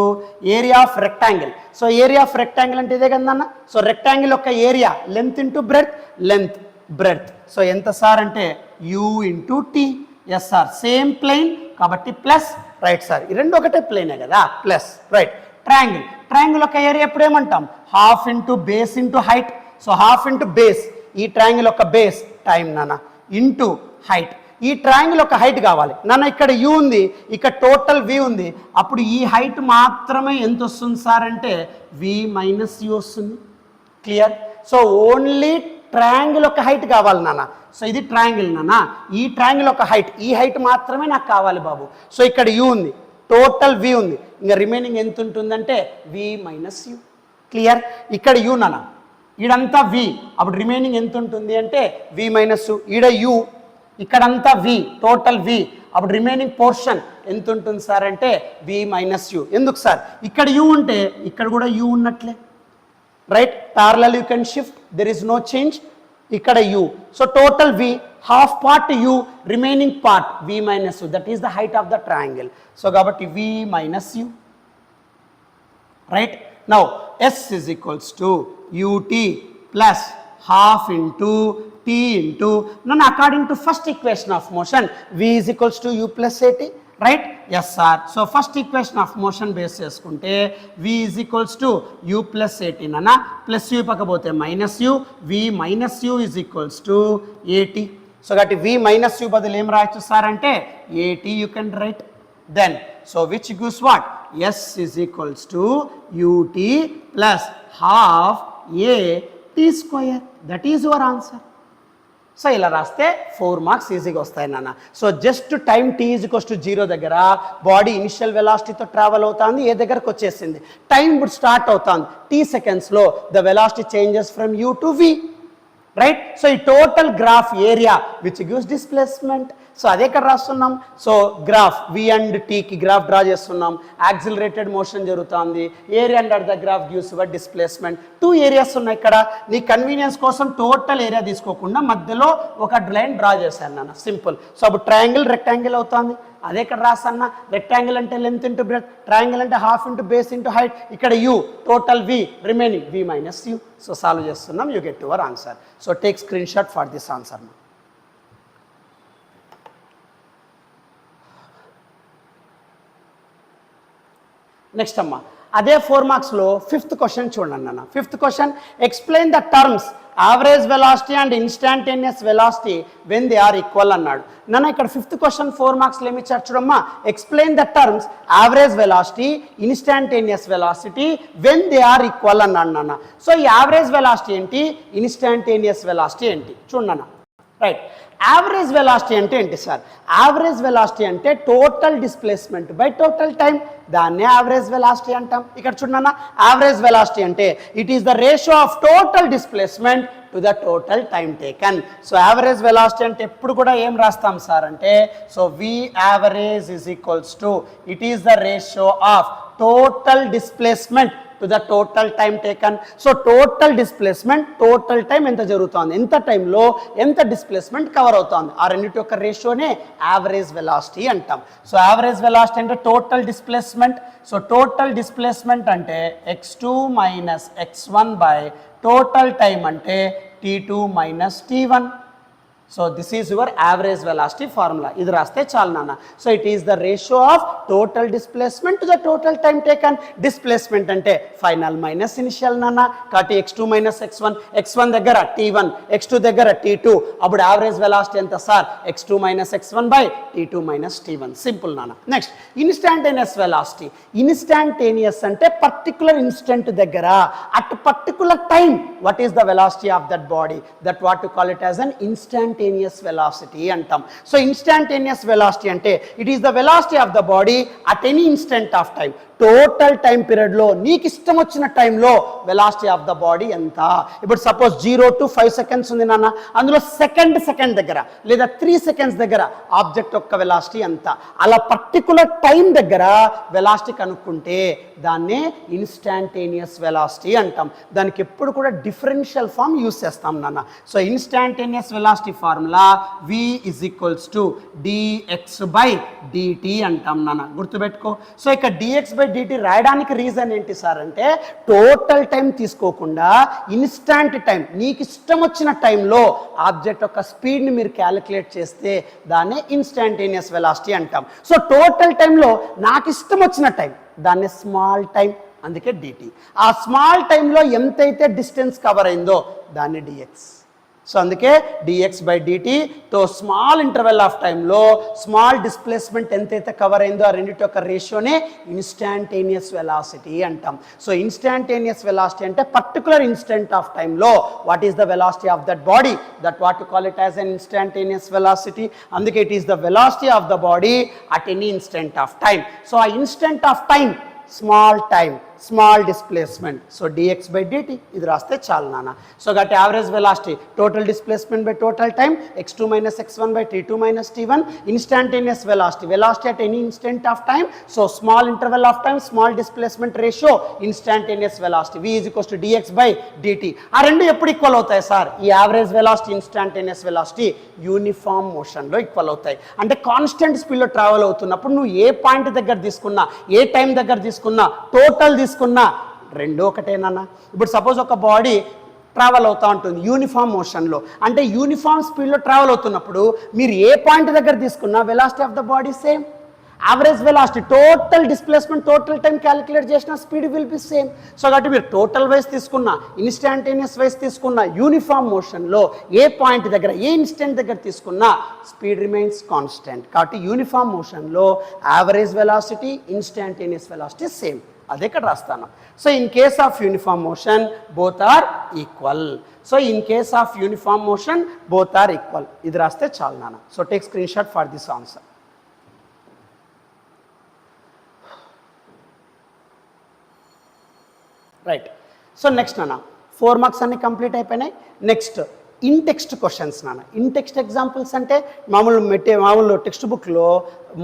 area of rectangle. So area of rectangle అంటే ఇదే కదన్నా. So rectangle యొక్క area length into breadth, length breadth. So ఎంత sir అంటే U into T. Yes sir, same plane కాబట్టి plus. Right sir, ఈ రెండు ఒకటే ప్లేనే కదా, ప్లస్. రైట్. ట్రయాంగిల్, ట్రయాంగిల్ యొక్క ఏరియా ఎప్పుడు ఏమంటాం? Half into base into height. So half into base, ఈ ట్రయాంగిల్ యొక్క బేస్ టైం నాన్న ఇంటూ హైట్. ఈ ట్రయాంగిల్ యొక్క హైట్ కావాలి నాన్న. ఇక్కడ U ఉంది, ఇక్కడ టోటల్ V ఉంది. అప్పుడు ఈ హైట్ మాత్రమే ఎంత వస్తుంది సార్ అంటే V మైనస్ U వస్తుంది. క్లియర్? సో ఓన్లీ ట్రయాంగిల్ యొక్క హైట్ కావాలి నాన్న. సో ఇది ట్రయాంగిల్ నాన్న, ఈ ట్రయాంగిల్ యొక్క హైట్, ఈ హైట్ మాత్రమే నాకు కావాలి బాబు. సో ఇక్కడ U ఉంది, టోటల్ V ఉంది, ఇంకా రిమైనింగ్ ఎంత ఉంటుందంటే V మైనస్ U. క్లియర్? ఇక్కడ U నాన్న, ఈడంతా V, అప్పుడు రిమైనింగ్ ఎంత ఉంటుంది అంటే V మైనస్ U. ఈడ U, ఇక్కడంతా V, టోటల్ V, అప్పుడు రిమైనింగ్ పోర్షన్ ఎంత ఉంటుంది సార్ అంటే V మైనస్ U. ఎందుకు సార్? ఇక్కడ U ఉంటే ఇక్కడ కూడా U ఉన్నట్లే. Right, parallel you can shift, there is no change. ఇక్కడ U, so total V, half part U, remaining part V minus U. That is the height of the triangle. So కాబట్టి V minus U. Right, now S is equals to UT plus half into T into, none according to first equation of motion, V is equals to U plus AT. Right? Yes sir. So first equation of motion base చేసుకుంటే V is equals to U plus 18 అన్న, plus U పక్కపోతే minus U, V minus U is equals to 80. So కాబట్టి V minus U బదులు ఏం రాయొచ్చు సార్ అంటే 80 you can write. Then so which gives what? S is equals to UT plus half AT square. That is your answer. So ఇలా రాస్తే 4 marks ఈజీగా వస్తాయి నాన్న. So just time T is equals to 0 దగ్గర బాడీ ఇనిషియల్ వెలాసిటీతో ట్రావెల్ అవుతుంది, ఏ దగ్గరకు వచ్చేసింది, time ఇప్పుడు స్టార్ట్ అవుతుంది T సెకండ్స్లో, the velocity changes from U to V. Right? So ఈ total graph area which gives displacement. So అదే ఇక్కడ రాస్తున్నాం. సో గ్రాఫ్ V అండ్ Tకి గ్రాఫ్ డ్రా చేస్తున్నాం, యాక్సిలరేటెడ్ మోషన్ జరుగుతుంది, area under the graph gives your displacement. 2 areas ఉన్నాయి ఇక్కడ. నీ కన్వీనియన్స్ కోసం టోటల్ ఏరియా తీసుకోకుండా మధ్యలో ఒక లైన్ డ్రా చేశాను నాన్న, సింపుల్. సో అప్పుడు ట్రయాంగిల్ రెక్టాంగిల్ అవుతుంది. అదే ఇక్కడ రాసన్న, రెక్టాంగిల్ అంటే లెంత్ ఇంటూ బ్రెడ్త్, ట్రయాంగిల్ అంటే half into base into height, ఇక్కడ U, total V, remaining V minus U. So solve చేస్తున్నాం, you get your answer. So take screen shot for this answer. Next అమ్మా, అదే 4 మార్క్స్లో 5th question చూడండి అన్న. 5th question, explain the terms average velocity and instantaneous velocity when they are equal అన్నాడు. నన్ను ఇక్కడ 5th question 4 మార్క్స్లో ఏమి ఇచ్చారు చూడమ్మా, explain the terms average velocity, instantaneous velocity when they are equal అన్నాడు నాన్న. సో ఈ యావరేజ్ వెలాసిటీ ఏంటి, ఇన్స్టాంటేనియస్ వెలాసిటీ ఏంటి చూడన్న. రైట్, యావరేజ్ వెలాసిటీ అంటే ఏంటి సార్? యావరేజ్ వెలాసిటీ అంటే total displacement by total time, దాన్నే యావరేజ్ వెలాసిటీ అంటాం. ఇక్కడ చూడన్నా, యావరేజ్ వెలాసిటీ అంటే it is the ratio of total displacement to the total time taken. So average velocity అంటే ఎప్పుడు కూడా ఏం రాస్తాం సార్ అంటే, so V average is equals to, it is the ratio of total displacement to the total time taken. So total displacement, total time ఎంత జరుగుతుంది, ఎంత టైంలో ఎంత డిస్ప్లేస్మెంట్ కవర్ అవుతుంది, ఆ రెండింటి యొక్క రేషియోనే యావరేజ్ వెలాసిటీ అంటాం. సో యావరేజ్ వెలాసిటీ అంటే total displacement. So total displacement అంటే x2 minus x1 by total time అంటే t2 minus t1. So this is your average velocity formula. ఇది రాస్తే చాలు నాన్న. So it is the ratio of total displacement to the total time taken. Displacement అంటే final minus initial నాన్న. కాబట్టి x2 minus x1 దగ్గర t1, x2 దగ్గర t2. అప్పుడు యావరేజ్ వెలాసిటీ ఎంత sir? x2 minus x1 by t2 minus t1. Simple నాన్న. Next instantaneous velocity. Instantaneous అంటే particular instant దగ్గర at particular time what is the velocity of that body, that what to call it as an instantaneous velocity అంటాం. So instantaneous velocity అంటే it is the velocity of the body at any instant of time. Total time పీరియడ్లో నీకు ఇష్టం వచ్చిన టైంలో velocity of the body ఎంత. ఇప్పుడు suppose 0 to 5 seconds ఉంది నాన్న, అందులో సెకండ్ దగ్గర లేదా 3 seconds దగ్గర ఆబ్జెక్ట్ యొక్క వెలాసిటీ ఎంత. అలా పర్టికులర్ టైం దగ్గర వెలాసిటీ కనుక్కుంటే దాన్నే ఇన్స్టాంటేనియస్ వెలాసిటీ అంటాం. దానికి ఎప్పుడు కూడా డిఫరెన్షియల్ ఫార్మ్ యూస్ చేస్తాం నాన్న. So instantaneous velocity formula v is equals to dx by dt అంటాం నాన్న. గుర్తుపెట్టుకో. సో ఇక dx by dt రాయడానికి రీజన్ ఏంటి సార్ అంటే టోటల్ టైం తీసుకోకుండా ఇన్స్టాంట్ టైం, నీకు ఇష్టం వచ్చిన టైంలో ఆబ్జెక్ట్ యొక్క స్పీడ్ని మీరు క్యాలిక్యులేట్ చేస్తే దాన్నే ఇన్స్టాంటేనియస్ వెలాసిటీ అంటాం. సో టోటల్ టైంలో నాకు ఇష్టం వచ్చిన టైం దాన్ని స్మాల్ టైం, అందుకే dt. ఆ స్మాల్ టైంలో ఎంతైతే డిస్టెన్స్ కవర్ అయిందో దాన్ని dx. సో అందుకే dx బై dt తో స్మాల్ ఇంటర్వెల్ ఆఫ్ టైంలో స్మాల్ డిస్ప్లేస్మెంట్ ఎంతైతే కవర్ అయిందో ఆ రెండింటి యొక్క రేషియోనే ఇన్స్టాంటేనియస్ వెలాసిటీ అంటాం. సో ఇన్స్టాంటేనియస్ వెలాసిటీ అంటే పర్టికులర్ ఇన్స్టెంట్ ఆఫ్ టైంలో what is the velocity of that body, that what to call it as an instantaneous velocity. అందుకే it is the velocity of the body at any instant of time. So ఆ instant of time, small time, small displacement. So dx by dt ఇది రాస్తే చాలు నాన్న. So got average velocity total displacement by total time x2 minus x1 by t2 minus t1. Instantaneous velocity at any instant of time. So small interval of time, small displacement ratio instantaneous velocity v is equals to dx by dt. ఆ రెండు ఎప్పుడు equal అవుతాయి sir? ఈ average velocity, instantaneous velocity uniform మోషన్లో equal అవుతాయి. అంటే constant స్పీడ్లో travel అవుతున్నప్పుడు నువ్వు ఏ పాయింట్ దగ్గర తీసుకున్నా, ఏ టైం దగ్గర తీసుకున్నా, టోటల్ తీసుకున్నా రెండు ఒకటేనన్నా. ఇప్పుడు సపోజ్ ఒక బాడీ ట్రావెల్ అవుతూ ఉంటుంది యూనిఫామ్ మోషన్లో, అంటే యూనిఫామ్ స్పీడ్లో ట్రావెల్ అవుతున్నప్పుడు మీరు ఏ పాయింట్ దగ్గర తీసుకున్నా velocity of the body same. Average velocity, total displacement, total time calculate చేసిన speed will be same. So కాబట్టి మీరు టోటల్ వైజ్ తీసుకున్నా, ఇన్స్టాంటేనియస్ వైజ్ తీసుకున్నా, యూనిఫామ్ మోషన్లో ఏ పాయింట్ దగ్గర, ఏ ఇన్స్టెంట్ దగ్గర తీసుకున్నా స్పీడ్ రిమైన్స్ కాన్స్టెంట్. కాబట్టి యూనిఫామ్ మోషన్లో average velocity, instantaneous velocity same. అదే ఇక్కడ రాస్తాను. So in case of uniform motion both are equal. So in case of uniform motion both are equal. ఇది రాస్తే చాలు నాన్న. So take screen shot for this answer. Right. So next నాన్న 4 marks అన్ని complete అయిపోయినాయి. నెక్స్ట్ ఇన్ టెక్స్ట్ క్వశ్చన్స్ నాన్న. In text examples అంటే మామూలు టెక్స్ట్ బుక్లో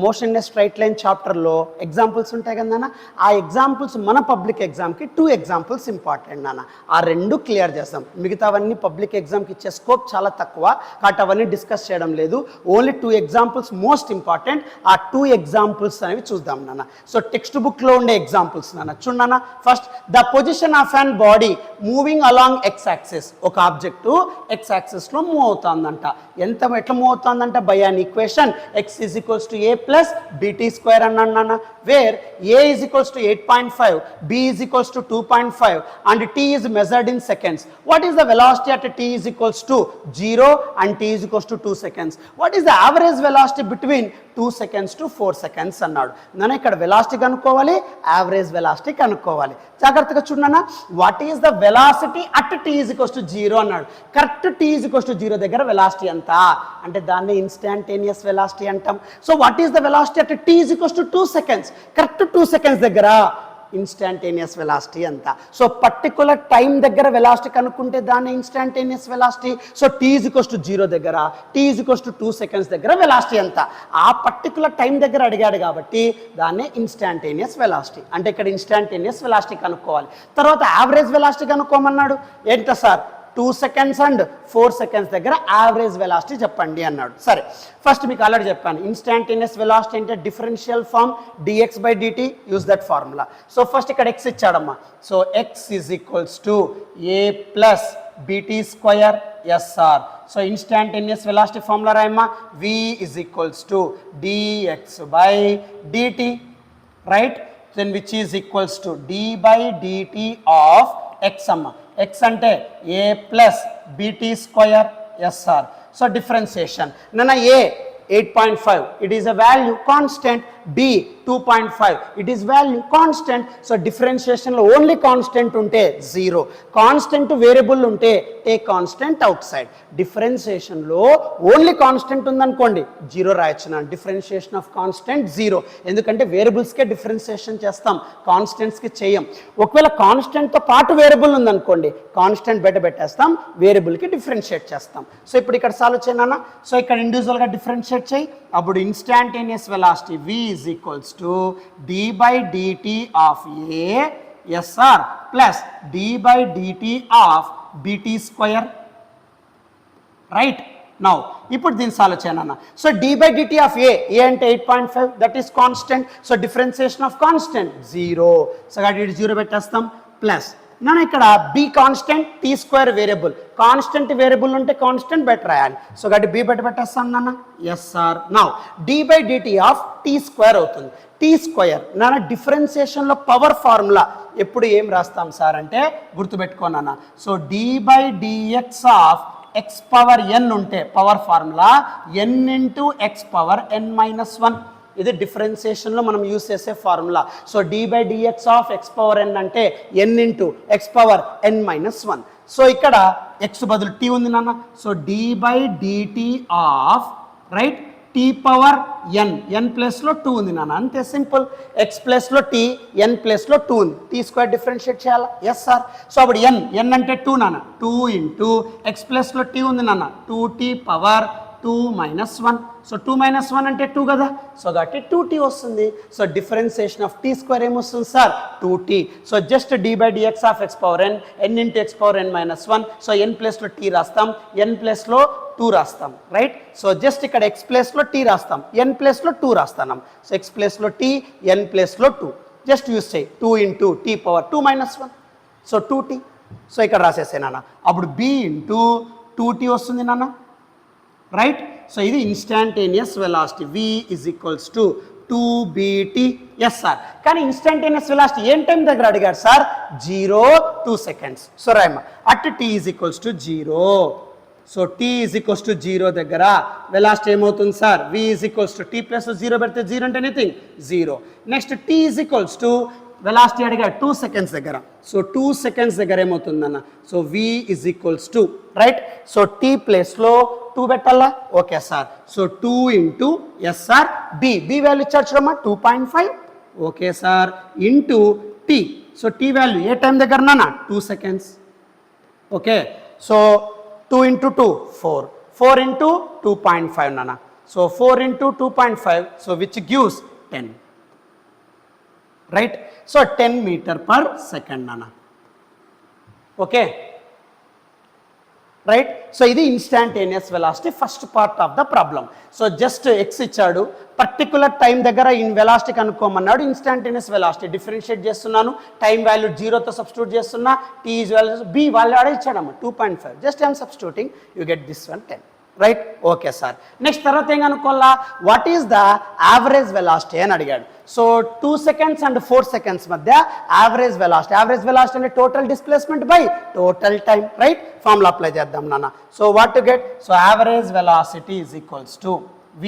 మోషన్ ఇన్ స్ట్రైట్ లైన్ చాప్టర్లో ఎగ్జాంపుల్స్ ఉంటాయి కదా నాన్న. ఆ ఎగ్జాంపుల్స్ మన పబ్లిక్ ఎగ్జామ్కి 2 ఎగ్జాంపుల్స్ ఇంపార్టెంట్ నాన్న. ఆ 2 క్లియర్ చేస్తాం. మిగతావన్నీ పబ్లిక్ ఎగ్జామ్కి ఇచ్చే స్కోప్ చాలా తక్కువ, కాబట్టి అవన్నీ డిస్కస్ చేయడం లేదు. Only 2 examples most important. ఆ 2 ఎగ్జాంపుల్స్ అనేవి చూద్దాం నాన్న. సో టెక్స్ట్ బుక్లో ఉండే ఎగ్జాంపుల్స్ నాన్న చూడన్నా. First, the position of an body moving along x axis. ఒక ఆబ్జెక్టు ఎక్స్ యాక్సిస్లో మూవ్ అవుతుందంట. ఎట్లా మూవ్ అవుతుందంట? By an equation x is equals to a plus bt square అన్నాను. Where a is equals to 8.5, b is equals to 2.5 and t is measured in seconds. What is the velocity at t is equals to 0 and t is equals to 2 seconds? What is the average velocity between 2 seconds to 4 seconds అన్నాడు. నేను ఇక్కడ velocity కనుక్కోవాలి, average velocity కనుక్కోవాలి. జాగ్రత్తగా చూడన్నా. What is the velocity at t is equals to 0 అన్నాడు. Correct t is equals to 0 దగ్గర velocity ఎంత అంటే దాన్ని ఇన్స్టాంటేనియస్ వెలాసిటీ అంటాం. So what is the velocity at t is equals to 2 seconds? Correct 2 seconds దగ్గర ఇన్స్టాంటేనియస్ వెలాసిటీ అంత. So particular time దగ్గర velocity కనుక్కుంటే దాన్ని instantaneous velocity. So t is equals to 0 దగ్గర, t is equals to 2 seconds దగ్గర velocity ఎంత. ఆ particular time దగ్గర అడిగాడు కాబట్టి దాన్ని ఇన్స్టాంటేనియస్ వెలాసిటీ. అంటే ఇక్కడ ఇన్స్టాంటేనియస్ వెలాసిటీ కనుక్కోవాలి. తర్వాత యావరేజ్ వెలాసిటీ కనుక్కోమన్నాడు. ఎంత సార్? 2 seconds and 4 seconds దగ్గర యావరేజ్ వెలాసిటీ చెప్పండి అన్నాడు. సరే, ఫస్ట్ మీకు ఆల్రెడీ చెప్పాను ఇన్స్టాంటేనియస్ వెలాసిటీ అంటే differential form dx by dt. Use that formula. So first ఇక్కడ x ఇచ్చాడమ్మా. సో x is equals to a plus bt square SR. So instantaneous velocity formula రాయమ్మా, v is equals to dx by dt, right? Then which is equals to d by dt of x అమ్మ. x అంటే a plus bt square SR. So differentiation. Nana a 8.5, it is a value constant. B 2.5, it is value constant. So differentiation lo only constant unte 0, constant variable unte take constant outside. Differentiation lo only constant undanukondi 0 rayachuna. Differentiation of constant 0, endukante variables ke differentiation chestam, constants ki cheyam. Okvela constant tho paatu variable undanukondi constant beta bettestam, variable ki differentiate chestam. So ippudu ikkada solve cheyanana. So ikkada individual ga differentiate cheyi, appudu instantaneous velocity v is equals to d by dt of a SR plus d by dt of bt square, right? Now ఇప్పుడు దీన్ని solve చేయనన్నా. So d by dt of a అంటే 8.5, that is constant. So differentiation of constant 0, so కాబట్టి 0 పెట్టేస్తాం plus నాన్న ఇక్కడ b constant, t square variable. Constant variable ఉంటే constant బెట్ రాయాలి. సో కాబట్టి b బెట్ పెట్టేస్తాం నాన్న SR. Now d by dt of t square అవుతుంది. t స్క్వేర్ నాన్న డిఫరెన్సియేషన్లో పవర్ ఫార్ములా ఎప్పుడు ఏం రాస్తాం సార్ అంటే గుర్తుపెట్టుకోనన్నా. So d by dx of x power n ఉంటే power formula n into x power n minus 1. ఇది డిఫరెన్సియేషన్లో మనం యూస్ చేసే formula. So d by dx of x power n అంటే n into x power n minus 1. So ఇక్కడ x బదులు t ఉంది నాన్న. So d by dt of right t power n, n ప్లేస్లో 2 ఉంది నాన్న, అంతే సింపుల్. x ప్లేస్లో t, n ప్లేస్లో 2 ఉంది, t స్క్వేర్ డిఫరెన్షియేట్ చేయాలా SR. సో అప్పుడు n అంటే 2 నాన్న, 2 ఇంటూ x ప్లేస్లో t ఉంది నాన్న 2t power 2 minus 1. So 2 minus 1 అంటే 2 కదా, సో కాబట్టి 2t వస్తుంది. So differentiation of t square ఏమొస్తుంది sir 2t. So just d by dx of x power n, n into x power n minus 1. So n ప్లేస్లో t రాస్తాం, n ప్లేస్లో 2 రాస్తాం, right? So just ఇక్కడ x ప్లేస్లో t రాస్తాం, n ప్లేస్లో 2 రాస్తాం. సో x ప్లేస్లో t, n ప్లేస్లో 2 జస్ట్ యూస్ చేయి. 2 into t power 2 minus 1, so 2t. So ఇక్కడ రాసేసే నాన్న, అప్పుడు b ఇంటూ 2t వస్తుంది నాన్న, రైట్? సో ఇది instantaneous velocity v is equals to 2bt SR. కానీ ఇన్స్టాంటేనియస్ వెలాసిటీ ఏం టైం దగ్గర అడిగాడు సార్ 0 2 seconds. సో రాయమ్మా at t is equals to 0. So t is equals to 0 దగ్గర వెలాసిటీ ఏమవుతుంది sir v is equals to t plus 0 పెడితే 0 అంటే anything 0. Next t is equals to velocity అడిగా 2 seconds దగ్గర. సో 2 seconds దగ్గర ఏమవుతుందన్న, so v is equals to right. So t ప్లేస్లో 2 పెట్టాలా, okay sir. So 2 into SR, b value ఇచ్చారు చూడమ్మా 2.5, okay sir, into t. So t value ఏ time దగ్గర నాన్న 2 seconds, okay. So 2 into 2 4, 4 into 2.5 నాన్న. So 4 into 2.5, so which gives 10, right? So 10 metre per second నాన్న, okay, right? So ఇది instantaneous velocity first part of the problem. So just x ఇచ్చాడు, particular time దగ్గర in velocity కనుక్కోమన్నాడు. Instantaneous velocity differentiate చేస్తున్నాను, time value 0తో substitute చేస్తున్నా, t is value b వాళ్ళు ఆడే ఇచ్చాడమ్మా 2.5, just I'm substituting, you get this one 10, right? Okay sir. Next తర్వాత ఏం కనుక్కోవాలా, what is the average velocity అని అడిగాడు. సో 2 seconds అండ్ 4 seconds మధ్య యావరేజ్ వెలాసిటీ, యావరేజ్ వెలాసిటీ అంటే total displacement by total time, right? Formula apply చేద్దాం నాన్న. So what to get, so average velocity is equals to v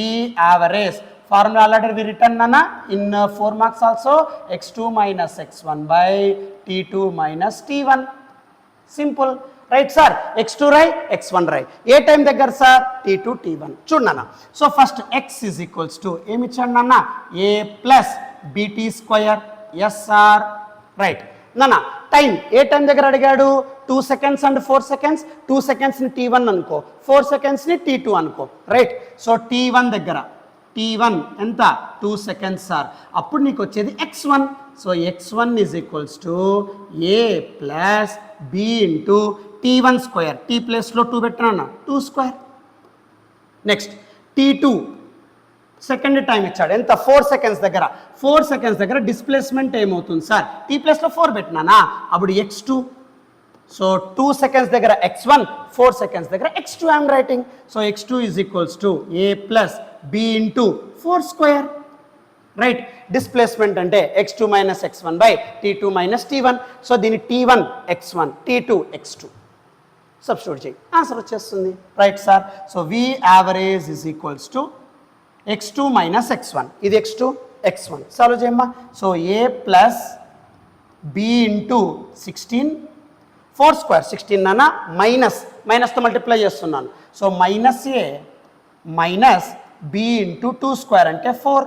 average, formula already we written నాన్న in 4 marks also, x2 minus x1 by t2 minus t1, simple, right sir? x2 రై, x1 రై, ఏ time దగ్గర sir t2 t1. చూడన్నా, so first x is equals to ఏమి ఇచ్చాడు నాన్న a plus bt square SR, right నాన్న? Time ఏ time దగ్గర అడిగాడు 2 seconds అండ్ 4 seconds, 2 secondsని t1 అనుకో, 4 secondsని t2 అనుకో, రైట్? సో t1 దగ్గర t1 ఎంత 2 seconds సార్, అప్పుడు నీకు వచ్చేది x1. So x1 is equals to a plus b into t1 square, t ప్లేస్లో 2 పెట్టినా 2 square. Next t2 second time ఇచ్చాడు, ఎంత 4 seconds దగ్గర, 4 seconds దగ్గర డిస్ప్లేస్మెంట్ ఏమవుతుంది సార్, t ప్లేస్లో 4 పెట్టినానా, అప్పుడు x2. సో 2 seconds దగ్గర x1, 4 seconds దగ్గర x2 I'm writing. So x2 is equals to a plus b into 4 square. Right, displacement అంటే x2 minus x1 by t2 minus t1. So దీని t1 x1, t2 x2 substitute చేయి, answer వచ్చేస్తుంది. Right sir. So v average is equals to x2 minus x1, ఇది x2 x1 solve చేయమ్మా. So a plus b into 16, 4 square 16 నాన్న, మైనస్తో multiply చేస్తున్నాను. So minus a minus b into 2 square అంటే 4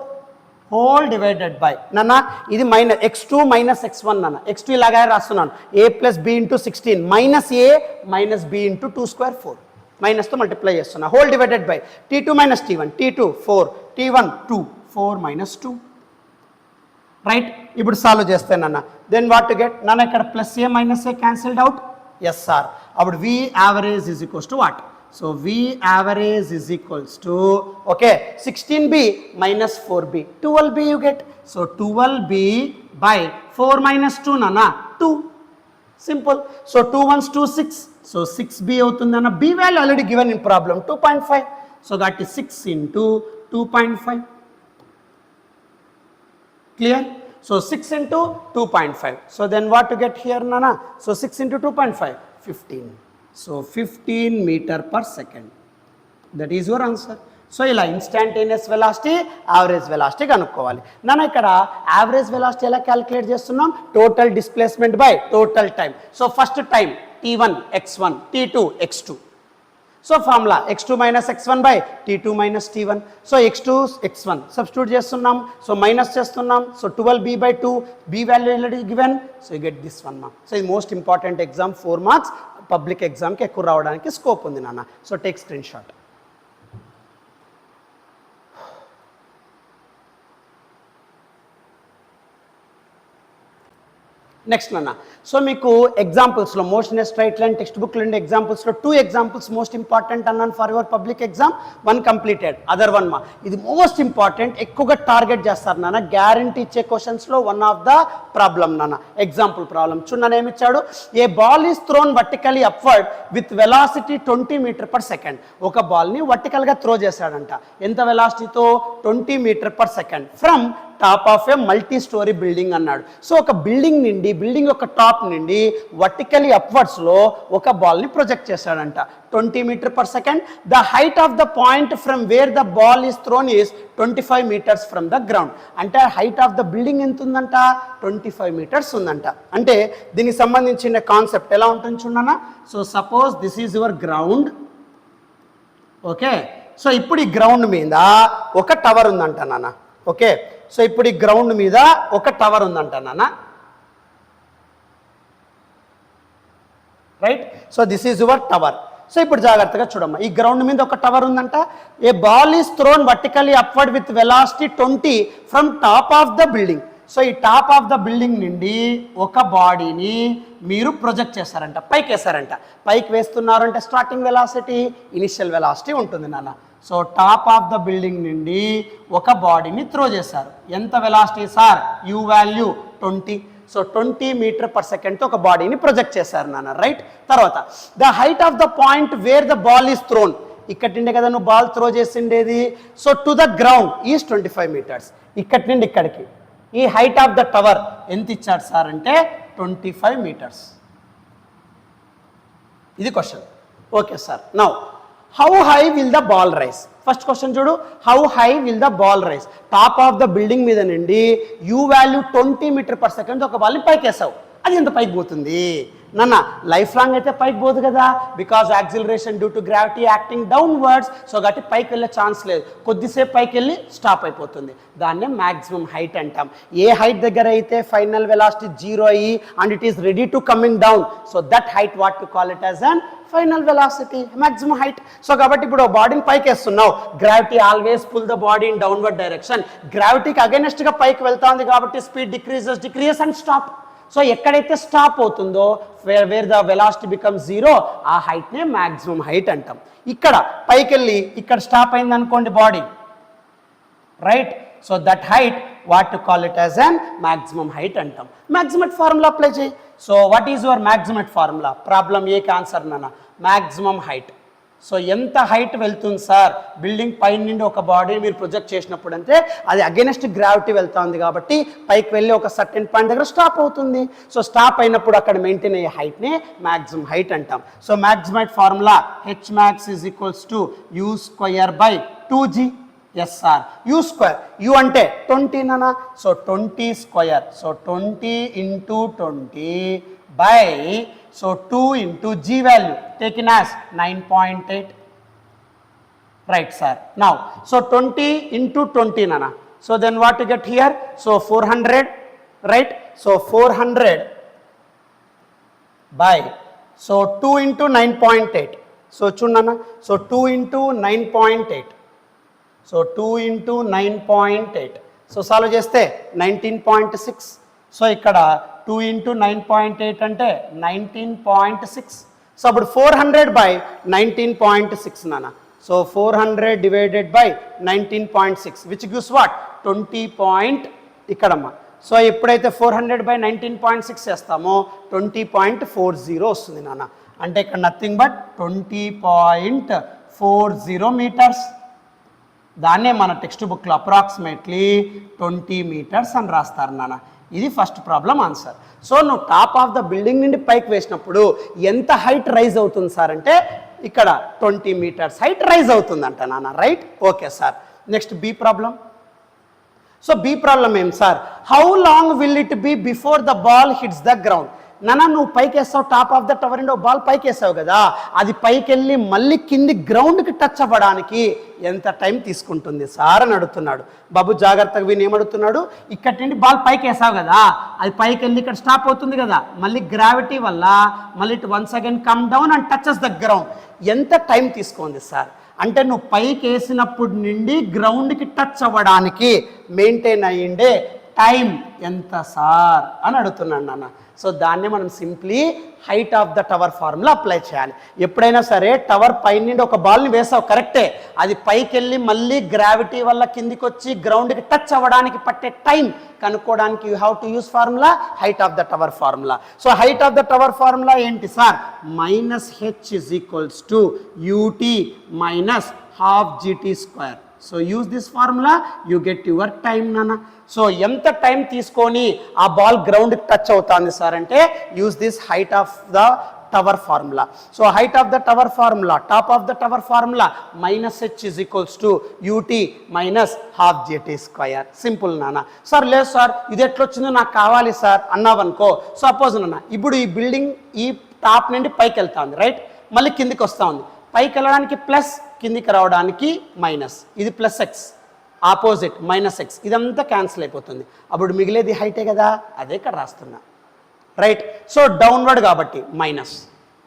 whole divided by నాన్న, ఇది minus x2 minus x1 నాన్న, x2 ఇలాగే రాస్తున్నాను, a plus b into 16 minus a minus b into 2 square 4, మైనస్తో మల్టిప్లై చేస్తున్నా, whole divided by t2 minus t1, t2 4, t1 2, 4 minus 2. Right, ఇప్పుడు solve చేస్తానన్న. దెన్ వాట్ టు గెట్ నాన్న, ఇక్కడ plus a minus a cancelled out. Yes sir. అప్పుడు v average is equals to what? So v average is equals to okay 16b minus 4b, 12b you get. So 12b by 4 minus 2 నాన్న 2, simple. So 2 1s 2 6, so 6b అవుతుంది అన్న. b value already given in problem 2.5. So that is 6 into 2.5. Clear? So 6 into 2.5. So then what to get here, Nana? So 6 into 2.5, 15. So 15 meter per second. That is your answer. So ఇలా instantaneous velocity, average velocity కనుక్కోవాలి. నాన్న ఇక్కడ average velocity ఎలా calculate చేస్తున్నాం? Total displacement by total time. So first time t1 x1, t2 x2. So formula x2 minus x1 by t2 minus t1. So x2 x1 substitute చేస్తున్నాం, so minus చేస్తున్నాం. So 12b by 2, b value already given. So you get this 1 mark. So ఇది most important exam, 4 marks public ఎగ్జామ్కి ఎక్కువ రావడానికి scope ఉంది నాన్న. So take screen shot. Next నాన్న, so మీకు ఎగ్జాంపుల్స్లో motion a straight line text బుక్లో ఉండే ఎగ్జాంపుల్స్లో 2 ఎగ్జాంపుల్స్ మోస్ట్ ఇంపార్టెంట్ అన్నాను for your public exam. 1 completed, other 1 మా. ఇది మోస్ట్ ఇంపార్టెంట్, ఎక్కువగా టార్గెట్ చేస్తారు నాన్న. గ్యారంటీ ఇచ్చే క్వశ్చన్స్లో 1 ఆఫ్ ద ప్రాబ్లమ్ నాన్న. ఎగ్జాంపుల్ ప్రాబ్లమ్ చూడని ఏమిచ్చాడు? A ball is thrown vertically upward with velocity 20 meter per second. ఒక బాల్ని వర్టికల్గా త్రో చేశాడంట. ఎంత వెలాసిటీతో? 20 meter per second from top of a multi storey building అన్నాడు. సో ఒక బిల్డింగ్ నుండి, బిల్డింగ్ యొక్క టాప్ నుండి వర్టికలీ అప్వర్డ్స్లో ఒక బాల్ని ప్రొజెక్ట్ చేశాడంట 20 meter per second. The height of the point from wear the ball is thrown is 25 meters from the ground. అంటే హైట్ ఆఫ్ ద బిల్డింగ్ ఎంత ఉందంట? 25 మీటర్స్ ఉందంట. అంటే దీనికి సంబంధించిన కాన్సెప్ట్ ఎలా ఉంటుంది చూడన్నా. So suppose this is your ground, okay. So ఇప్పుడు ఈ గ్రౌండ్ మీద ఒక టవర్ ఉందంట నాన్న, ఓకే. సో ఇప్పుడు ఈ గ్రౌండ్ మీద ఒక టవర్ ఉందంట నాన్న, right. So this is your tower. So ఇప్పుడు జాగ్రత్తగా చూడమ్మా, ఈ గ్రౌండ్ మీద ఒక టవర్ ఉందంట. A ball is thrown vertically upward with velocity 20 from top of the building. So ఈ టాప్ ఆఫ్ ద బిల్డింగ్ నుండి ఒక బాడీని మీరు ప్రొజెక్ట్ చేస్తారంట, పైకి వేస్తారంట. పైకి వేస్తున్నారు అంటే స్టార్టింగ్ వెలాసిటీ, ఇనిషియల్ వెలాసిటీ ఉంటుంది నాన్న. So top of the building నుండి ఒక బాడీని త్రో చేశారు. ఎంత velocity sir? U value 20. So 20 meter per సెకండ్తో ఒక బాడీని ప్రొజెక్ట్ చేశారు నాన్న, రైట్. తర్వాత the height of the point where the ball is thrown. ఇక్కడి నుండి కదా నువ్వు బాల్ త్రో చేసిండేది. So to the ground is 25 meters. ఇక్కడి నుండి ఇక్కడికి ఈ హైట్ ఆఫ్ ద టవర్ ఎంత ఇచ్చాడు సార్ అంటే 25 మీటర్స్. ఇది question. Okay sir. Now how high will the ball rise? First question చూడు, how high will the ball rise? Top of the building మీద నుండి u value 20 meter per second ఒక బాల్ని పైకి వేసావు, అది ఎంత పైకి పోతుంది నాన్న? లైఫ్ లాంగ్ అయితే పైకి పోదు కదా, because acceleration due to gravity acting downwards. So కాబట్టి పైకి వెళ్ళే ఛాన్స్ లేదు, కొద్దిసేపు పైకి వెళ్ళి స్టాప్ అయిపోతుంది. దాన్నే మ్యాక్సిమం హైట్ అంటాం. ఏ హైట్ దగ్గర అయితే ఫైనల్ వెలాసిటీ 0 అయ్యి and it is ready to coming down, so that height what to call it as an final velocity, maximum height. So కాబట్టి ఇప్పుడు బాడీని పైకి వేస్తున్నావు, gravity always pull the body in downward direction. గ్రావిటీకి అగైనెస్ట్గా పైకి వెళ్తా ఉంది కాబట్టి speed decreases and stop. So ఎక్కడైతే స్టాప్ అవుతుందో వేర్ ద వెలాసిటీ బికమ్ 0, ఆ హైట్నే మ్యాక్సిమం హైట్ అంటాం. ఇక్కడ పైకి వెళ్ళి ఇక్కడ స్టాప్ అయింది అనుకోండి body, right. So that height what to call it as an maximum height అంటాం. మ్యాక్సిమట్ ఫార్ములా అప్లై చేయి. సో వాట్ ఈజ్ యువర్ మ్యాక్సిమట్ ఫార్ములా? ప్రాబ్లం ఏకి ఆన్సర్ నాన్న మ్యాక్సిమం హైట్. సో ఎంత హైట్ వెళ్తుంది సార్ బిల్డింగ్ పై నుండి ఒక బాడీ మీరు ప్రొజెక్ట్ చేసినప్పుడు అంటే అది అగెనెస్ట్ గ్రావిటీ వెళ్తుంది కాబట్టి పైకి వెళ్ళి ఒక సర్టెన్ పాయింట్ దగ్గర స్టాప్ అవుతుంది. సో స్టాప్ అయినప్పుడు అక్కడ మెయింటైన్ అయ్యే హైట్ని మ్యాక్సిమం హైట్ అంటాం. So maximum formula H max is equals to u square by 2g. Yes sir u square, u అంటే 20 నానా, so 20 square, so 20 into 20 by so 2 into g value taken as 9.8. Right sir. Now so 20 into 20 nana. So then what to get here? So 400, right? So 400 by so 2 into 9.8. So chunana. So 2 into 9.8. So 2 into 9.8. So solve cheste 19.6. So ఇక్కడ 2 into 9.8 అంటే 19.6. So అప్పుడు 400 by 19.6 నాన్న. So 400 divided by 19.6 which gives what? 20. ఇక్కడమ్మా so ఎప్పుడైతే 400 by 19.6 చేస్తామో 20.40 వస్తుంది నాన్న. అంటే ఇక్కడ నథింగ్ బట్ 20.40 మీటర్స్. దాన్నే మన టెక్స్ట్ బుక్లో అప్రాక్సిమేట్లీ 20 మీటర్స్ అని రాస్తారు నాన్న. ఇది ఫస్ట్ ప్రాబ్లం ఆన్సర్. సో నువ్వు టాప్ ఆఫ్ ద బిల్డింగ్ నుండి పైకి వేసినప్పుడు ఎంత హైట్ రైజ్ అవుతుంది సార్ అంటే ఇక్కడ 20 మీటర్స్ హైట్ రైజ్ అవుతుందంట నాన్న. Right, okay sir. Next B problem. So B problem ఏం sir? How long will it be before the ball hits the ground. నాన్న నువ్వు పైకి వేస్తావు, టాప్ ఆఫ్ ద టవర్ నుండి బాల్ పైకి వేసావు కదా, అది పైకి వెళ్ళి మళ్ళీ కింది గ్రౌండ్కి టచ్ అవ్వడానికి ఎంత టైం తీసుకుంటుంది సార్ అని అడుగుతున్నాడు. బాబు జాగ్రత్తగా విని ఏమడుగుతున్నాడు, ఇక్కడి నుండి బాల్ పైకి వేసావు కదా, అది పైకి వెళ్ళి ఇక్కడ స్టాప్ అవుతుంది కదా, మళ్ళీ గ్రావిటీ వల్ల మళ్ళీ it once again come down and touches the ground. ఎంత టైం తీసుకుంది సార్ అంటే నువ్వు పైకి వేసినప్పుడు నుండి గ్రౌండ్కి టచ్ అవ్వడానికి మెయింటైన్ అయ్యిండే టైం ఎంత సార్ అని అడుగుతున్నాను నాన్న. సో దాన్నే మనం simply height of the tower formula apply చేయాలి. ఎప్పుడైనా సరే టవర్ పై నుండి ఒక బాల్ని వేసావు కరెక్టే, అది పైకి వెళ్ళి మళ్ళీ గ్రావిటీ వల్ల కిందికి వచ్చి గ్రౌండ్కి టచ్ అవ్వడానికి పట్టే టైం కనుక్కోవడానికి you have to use formula height of the tower formula. So height of the tower formula ఏంటి sir? Minus H is equals to UT minus half g t square. So use this formula you get your time నాన్న. సో ఎంత time తీసుకొని ఆ ball గ్రౌండ్కి touch అవుతుంది sir అంటే use this height of the tower formula. So height of the tower formula, top of the tower formula minus H is equals to UT minus half gt square. Simple నాన్న. Sir లేదు sir ఇది ఎట్లొచ్చిందో నాకు కావాలి sir అన్నావనుకో, suppose నాన్న ఇప్పుడు ఈ building ఈ టాప్ నుండి పైకి వెళ్తుంది రైట్, మళ్ళీ కిందికి వస్తూ ఉంది, పైకి వెళ్ళడానికి ప్లస్ కిందికి రావడానికి మైనస్, ఇది plus x opposite minus x, ఇదంతా క్యాన్సిల్ అయిపోతుంది. అప్పుడు మిగిలేది హైటే కదా, అదే ఇక్కడ రాస్తున్నా రైట్. సో డౌన్వర్డ్ కాబట్టి minus,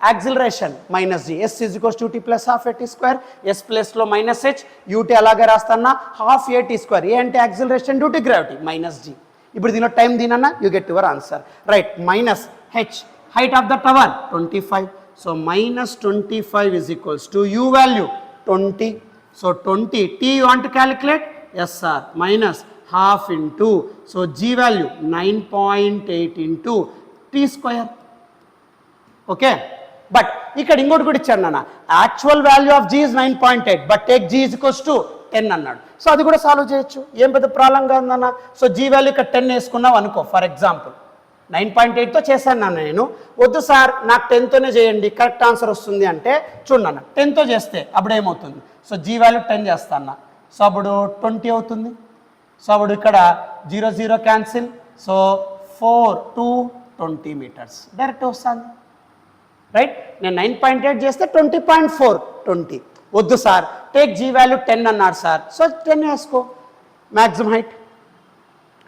acceleration minus g, s is equals to t plus half a t square, s ప్లస్లో మైనస్ హెచ్, యూటీ అలాగే రాస్తున్నా హాఫ్ ఏటీ స్క్వేర్, ఏ అంటే acceleration due to gravity minus g. ఇప్పుడు దీనిలో టైం దీనన్నా you get your answer right. Minus h height of the tower 25. So minus 25 is equals to u value 20. So 20, t you want to calculate? Yes sir, minus half into, so g value 9.8 into t square. Okay, but ఇక్కడ ఇంకోటి కూడా ఇచ్చాడు నాన్న, actual value of g is 9.8 but take g is equals to 10 అన్నాడు. So అది కూడా solve చేయొచ్చు, ఏం పెద్ద ప్రాబ్లం కాదన్న. సో g వాల్యూ ఇక్కడ 10 వేసుకున్నావు అనుకో, ఫర్ ఎగ్జాంపుల్ 9.8తో చేశాను నాన్న నేను, వద్దు సార్ నాకు 10తోనే చేయండి కరెక్ట్ ఆన్సర్ వస్తుంది అంటే చూడన్న 10తో చేస్తే అప్పుడు ఏమవుతుంది, సో జీ వాల్యూ 10 చేస్తాను, సో అప్పుడు 20 అవుతుంది. సో అప్పుడు ఇక్కడ 0 0 క్యాన్సిల్, సో 4 2 20 మీటర్స్ డైరెక్ట్ వస్తుంది రైట్. నేను 9.8 చేస్తే 20.4 20. వద్దు సార్ టేక్ జీ వాల్యూ 10 అన్నారు సార్, సో 10 వేసుకో మ్యాక్సిమం హైట్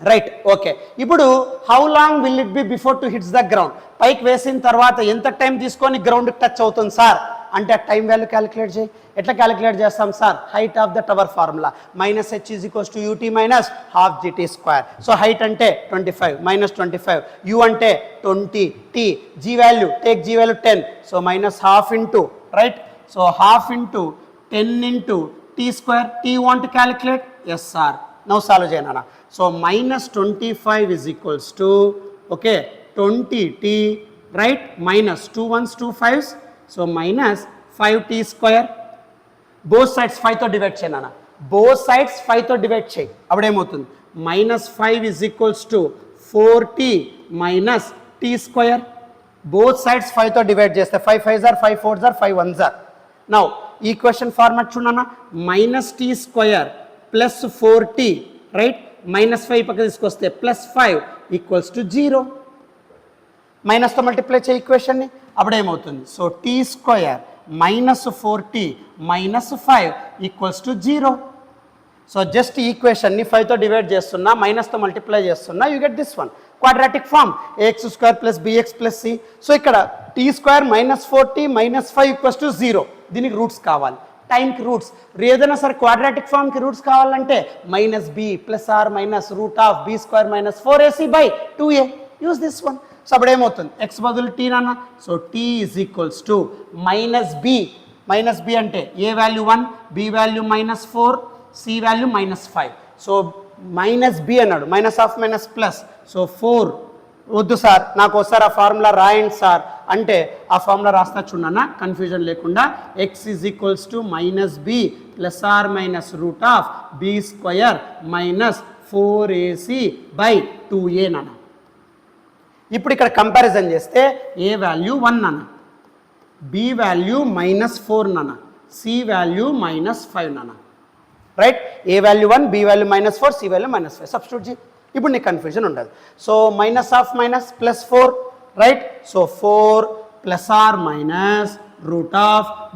రైట్. ఓకే, ఇప్పుడు how long will it be before to hits the ground, పైకి వేసిన తర్వాత ఎంత టైం తీసుకొని గ్రౌండ్కి టచ్ అవుతుంది సార్ అంటే టైం వాల్యూ క్యాలిక్యులేట్ చేయి. ఎట్లా క్యాలిక్యులేట్ చేస్తాం sir? Height of the tower formula minus h is equals to UT minus half g t square. So height అంటే 25 మైనస్ 25, యూ అంటే 20, t g value take g value 10, so minus half into right, so half into 10 into t square. T want calculate? Yes sir. Now solve చేయనా. So -25 is equals to okay 20t right, minus 2 1s 2 5s, so -5t². Both sides 5తో divide చేయనా, both sides 5తో divide చేయి, అప్పుడేమవుతుంది -5 is equals to 4t minus t². Both sides 5తో divide చేస్తే 5 5s are 5 4s are 5 1s are. Now equation format చూడన్నా, -t² plus 4t right, -5 పక్క తీసుకొస్తే +5 ఈక్వల్స్ టు 0. మైనస్తో మల్టిప్లై చేయి ఈక్వేషన్ని, అప్పుడేమవుతుంది so t² -4t -5 equals to 0. So just ఈక్వేషన్ని 5తో డివైడ్ చేస్తున్నా, మైనస్తో మల్టిప్లై చేస్తున్నా, you get this one quadratic form ax² + bx + c. So ఇక్కడ t² -4t -5 ఈక్వల్స్ టు 0. దీనికి రూట్స్ కావాలి, టైంకి రూట్స్. ఏదైనా సరే క్వాడ్రాటిక్ ఫామ్కి రూట్స్ కావాలంటే -b + r - √b² - 4ac/2a. Use this one. So అప్పుడు ఏమవుతుంది x బదులు t నాన్న, so t is equals to -b అంటే a value 1, b value -4, c value -5. So -b అన్నాడు, -+, సో 4 వద్దు సార్ నాకు ఒకసారి ఆ ఫార్ములా రాయండి సార్ అంటే ఆ ఫార్ములా రాస్తా చూడన్నా కన్ఫ్యూజన్ లేకుండా. x is equals to -b + r - √b² - 4ac/2a నాన్న. ఇప్పుడు ఇక్కడ కంపారిజన్ చేస్తే a వాల్యూ 1 నాన్న, b వాల్యూ -4 నాన్న, c వాల్యూ -5 నాన్న right. a value 1, b value -4, c value -5 substitute చేయి. ఇప్పుడు నీకు కన్ఫ్యూజన్ ఉండదు. So -(-) +4 right, so 4 + r -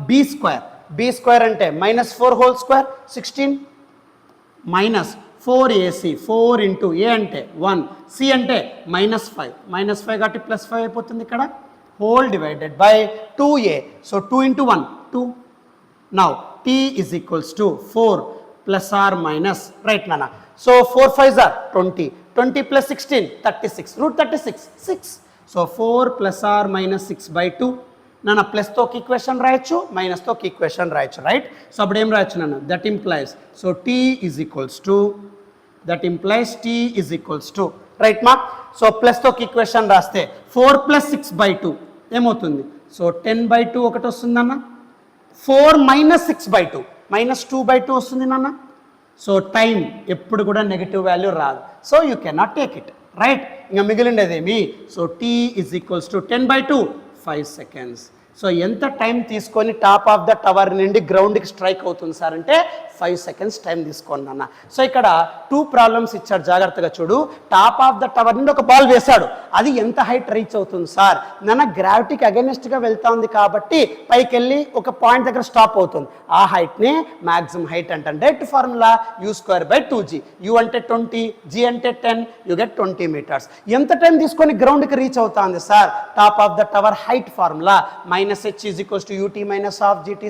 √b². అంటే -4 whole square 16 -4ac, 4 into a అంటే 1, c అంటే -5 కాబట్టి +5 అయిపోతుంది ఇక్కడ, whole divided by 2a. So 2 into 1 2. Now t is equals to 4 + r - right నాన్న. So 4 5s are 20, 20 + 16 36, √36 6. So 4 + r - 6/2 నాన్న. ప్లస్తో ఒక ఈక్వేషన్ రాయొచ్చు, మైనస్తో ఒక ఈక్వేషన్ రాయొచ్చు రైట్. సో అప్పుడు ఏం రాయొచ్చు నాన్న, that implies so t is equals to right మా. సో ప్లస్తో ఒక ఈక్వేషన్ రాస్తే 4 + 6/2 ఏమవుతుంది, సో 10/2 ఒకటి వస్తుందన్న, 4 - 6/2 -2/2 వస్తుంది నాన్న. సో టైం ఎప్పుడు కూడా నెగిటివ్ వాల్యూ రాదు, so you cannot take it right. ఇంకా మిగిలిండేదేమి, so t is equals to 10/2 5 seconds. So ఎంత టైం తీసుకొని టాప్ ఆఫ్ ద టవర్ నుండి గ్రౌండ్కి స్ట్రైక్ అవుతుంది సార్ అంటే 5 seconds టైం తీసుకోండి అన్న. సో ఇక్కడ 2 ప్రాబ్లమ్స్ ఇచ్చాడు, జాగ్రత్తగా చూడు. టాప్ ఆఫ్ ద టవర్ నుండి ఒక బాల్ వేశాడు, అది ఎంత హైట్ రీచ్ అవుతుంది సార్, నాన్న గ్రావిటీకి అగెనిస్ట్గా వెళ్తా ఉంది కాబట్టి పైకి వెళ్ళి ఒక పాయింట్ దగ్గర స్టాప్ అవుతుంది. ఆ హైట్ని మ్యాక్సిమం హైట్ అంటే డైరెక్ట్ ఫార్ములా u²/2g. u అంటే 20, g అంటే 10, యూ గెట్ 20 meters. ఎంత టైం తీసుకొని గ్రౌండ్కి రీచ్ అవుతుంది sir, top of the tower height formula -h is equals to ut minus half gt².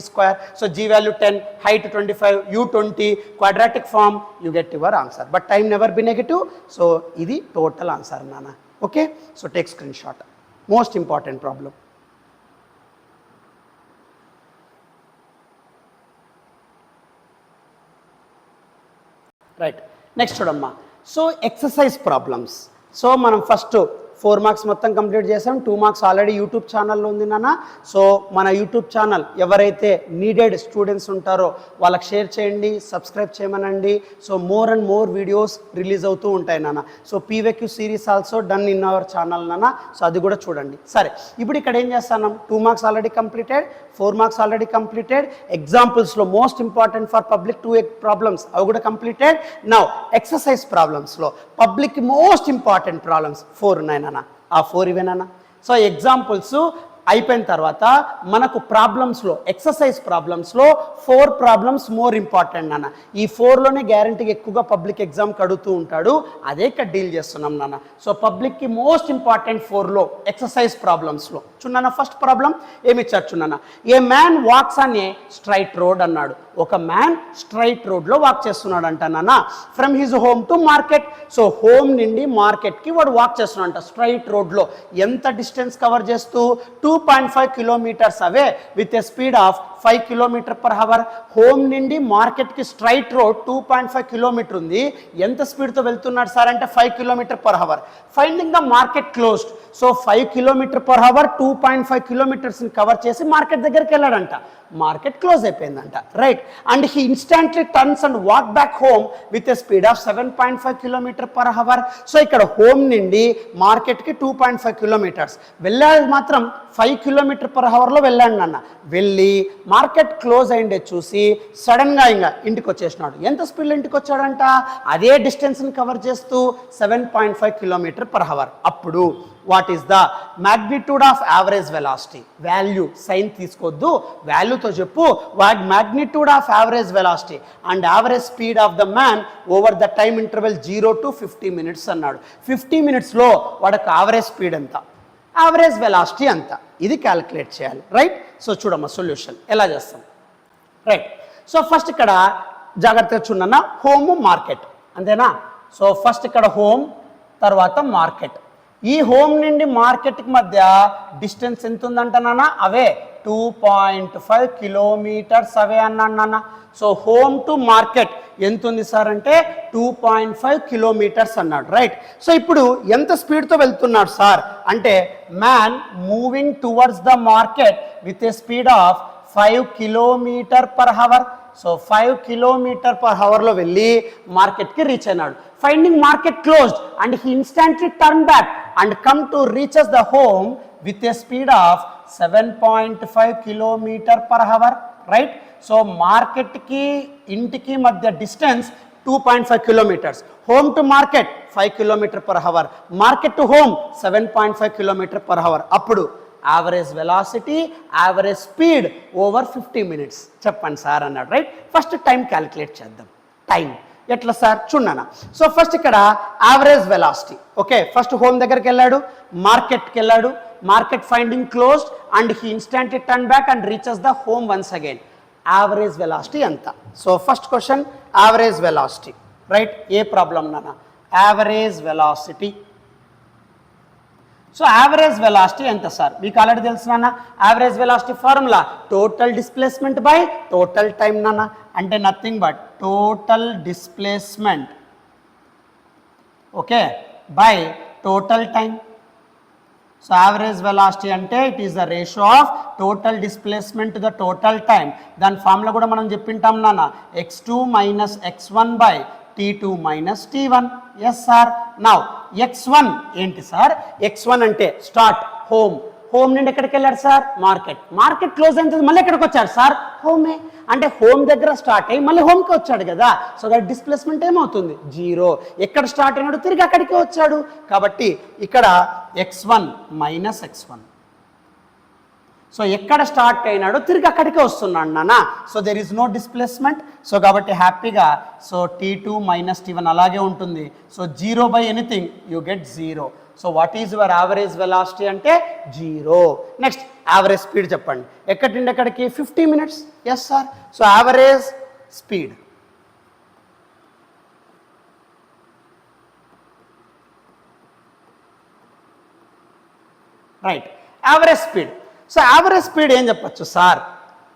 So g value 10, height 25, u 20, quadratic form, you get your answer. But time never be negative. So ఇది total answer nana. Okay, so take screenshot. Most important problem. Right, next చూడమ్మా. So exercise problems. So మనం first 4 marks మొత్తం complete చేసాం, 2 marks already YouTube ఛానల్లో ఉంది నాన్న. So మన YouTube channel ఎవరైతే నీడెడ్ స్టూడెంట్స్ ఉంటారో వాళ్ళకి షేర్ చేయండి, సబ్స్క్రైబ్ చేయమనండి. So more and more videos release అవుతూ ఉంటాయి నాన్న. So PYQ series also done in our channel నాన్న, సో అది కూడా చూడండి. సరే, ఇప్పుడు ఇక్కడ ఏం చేస్తాను, 2 marks already completed, 4 marks already completed. ఎగ్జాంపుల్స్లో most important for public 2 problems అవి కూడా కంప్లీటెడ్. నౌ ఎక్సర్సైజ్ ప్రాబ్లమ్స్లో పబ్లిక్ మోస్ట్ ఇంపార్టెంట్ ప్రాబ్లమ్స్ 4 ఉన్నాయి నాన్న. ఆ 4 ఇవేనా. సో ఎగ్జాంపుల్స్ అయిపోయిన తర్వాత మనకు ప్రాబ్లమ్స్లో ఎక్సర్సైజ్ ప్రాబ్లమ్స్లో 4 ప్రాబ్లమ్స్ మోర్ ఇంపార్టెంట్ నాన్న. ఈ 4లోనే గ్యారంటీగా ఎక్కువగా పబ్లిక్ ఎగ్జామ్కి అడుగుతూ ఉంటాడు, అదే ఇక్కడ డీల్ చేస్తున్నాం నాన్న. సో పబ్లిక్కి మోస్ట్ ఇంపార్టెంట్ 4లో ఎక్సర్సైజ్ ప్రాబ్లమ్స్లో చూడన్నా. ఫస్ట్ ప్రాబ్లం ఏమి ఇచ్చారు చూడన్నా, ఏ man walks on a straight road అన్నాడు. ఒక మ్యాన్ స్ట్రైట్ రోడ్లో వాక్ చేస్తున్నాడు అంట నాన్న, from his home to market. So home నుండి మార్కెట్కి వాడు వాక్ చేస్తున్నాడంట స్ట్రైట్ రోడ్లో. ఎంత డిస్టెన్స్ కవర్ చేస్తూ 2.5 kilometers away with a speed of 5 km/h. Home నుండి మార్కెట్కి స్ట్రైట్ రోడ్ 2.5 కిలోమీటర్ ఉంది. ఎంత స్పీడ్తో వెళ్తున్నాడు సార్ అంటే 5 km/h. Finding the market closed. So 5 km/h 2.5 కిలోమీటర్స్ని కవర్ చేసి మార్కెట్ దగ్గరికి వెళ్ళాడంట. మార్కెట్ క్లోజ్ అయిపోయిందంట, right. And he instantly turns and walk back home with a speed of 7.5 km/h. So ఇక్కడ హోమ్ నుండి మార్కెట్కి 2.5 కిలోమీటర్స్ వెళ్ళాలి, మాత్రం 5 km/h వెళ్ళాడు నాన్న. వెళ్ళి మార్కెట్ క్లోజ్ అయిండే చూసి సడన్గా ఇంకా ఇంటికి వచ్చేసినాడు. ఎంత స్పీడ్లో ఇంటికి వచ్చాడంట? అదే డిస్టెన్స్ని కవర్ చేస్తూ 7.5 km/h. అప్పుడు what is the magnitude of average velocity? Value, sign తీసుకోవద్దు, వాల్యూతో చెప్పు. What magnitude of average velocity and average speed of the man over the time interval 0 to 50 minutes అన్నాడు. 50 minutesలో వాడికి యావరేజ్ స్పీడ్ ఎంత, యావరేజ్ వెలాసిటీ అంత, ఇది క్యాలిక్యులేట్ చేయాలి, రైట్. సో చూడమ్మా సొల్యూషన్ ఎలా చేస్తాం, రైట్. సో ఫస్ట్ ఇక్కడ జాగ్రత్తగా చూడన్నా, హోమ్ మార్కెట్ అంతేనా. సో ఫస్ట్ ఇక్కడ హోమ్, తర్వాత మార్కెట్. ఈ హోమ్ నుండి మార్కెట్కి మధ్య డిస్టెన్స్ ఎంత ఉందంట నాన్న? అవే 2.5 kilometers అవే అన్నాను నాన్న. సో హోమ్ టు మార్కెట్ ఎంత ఉంది సార్ అంటే 2.5 kilometers అన్నాడు, రైట్. సో ఇప్పుడు ఎంత స్పీడ్తో వెళ్తున్నాడు సార్ అంటే man moving towards the market with a speed of 5 km/h. So 5 km/h వెళ్ళి మార్కెట్కి రీచ్ అయినాడు. Finding market closed and he instantly turn back and come to reaches the home with a speed of 7.5 km/h, right. So మార్కెట్కి ఇంటికి మధ్య distance 2.5 kilometers. Home to market 5 km/h, market to home 7.5 km/h. అప్పుడు average velocity, average speed over 50 minutes చెప్పండి sir అన్నాడు, right. First time calculate చేద్దాం. Time ఎట్లా sir చూడనా. So first ఇక్కడ average velocity, okay. First home దగ్గరికి వెళ్ళాడు, మార్కెట్కి వెళ్ళాడు, market finding closed and he instantly turn back and reaches the home once again. Average velocity ఎంత? So first question average velocity, right. A problem నాన్న? Average velocity. So average velocity ఎంత sir? మీకు already తెలుసు నాన్న. Average velocity formula total displacement by total time నాన్న. అంటే nothing but total displacement, okay, by total time. So average velocity అంటే it is the ratio of total displacement to the total time. దాని formula కూడా మనం చెప్పింటాం నాన్న, x2 - x1 by t2 - t1. Yes sir. Now x1 ఏంటి sir? x1 అంటే start home. Home నుండి ఎక్కడికి వెళ్ళాడు సార్? మార్కెట్. మార్కెట్ క్లోజ్ అయిన మళ్ళీ ఎక్కడికి వచ్చాడు సార్? హోమే. అంటే హోమ్ దగ్గర స్టార్ట్ అయ్యి మళ్ళీ హోమ్కి వచ్చాడు కదా. సో దట్ డిస్ప్లేస్మెంట్ ఏమవుతుంది? 0. ఎక్కడ స్టార్ట్ అయినాడు తిరిగి అక్కడికి వచ్చాడు. కాబట్టి ఇక్కడ x1 - x1. సో ఎక్కడ స్టార్ట్ అయినాడో తిరిగి అక్కడికే వస్తున్నాడు నాన్న. So there is no displacement. So కాబట్టి హ్యాపీగా సో t2 - t1 అలాగే ఉంటుంది. So 0 by anything you get 0. So what is your average velocity అంటే 0. నెక్స్ట్ యావరేజ్ స్పీడ్ చెప్పండి. ఎక్కడి నుండి ఎక్కడికి? 50 minutes. Yes sir. So average speed, right. Average speed. So average speed ఏం చెప్పచ్చు సార్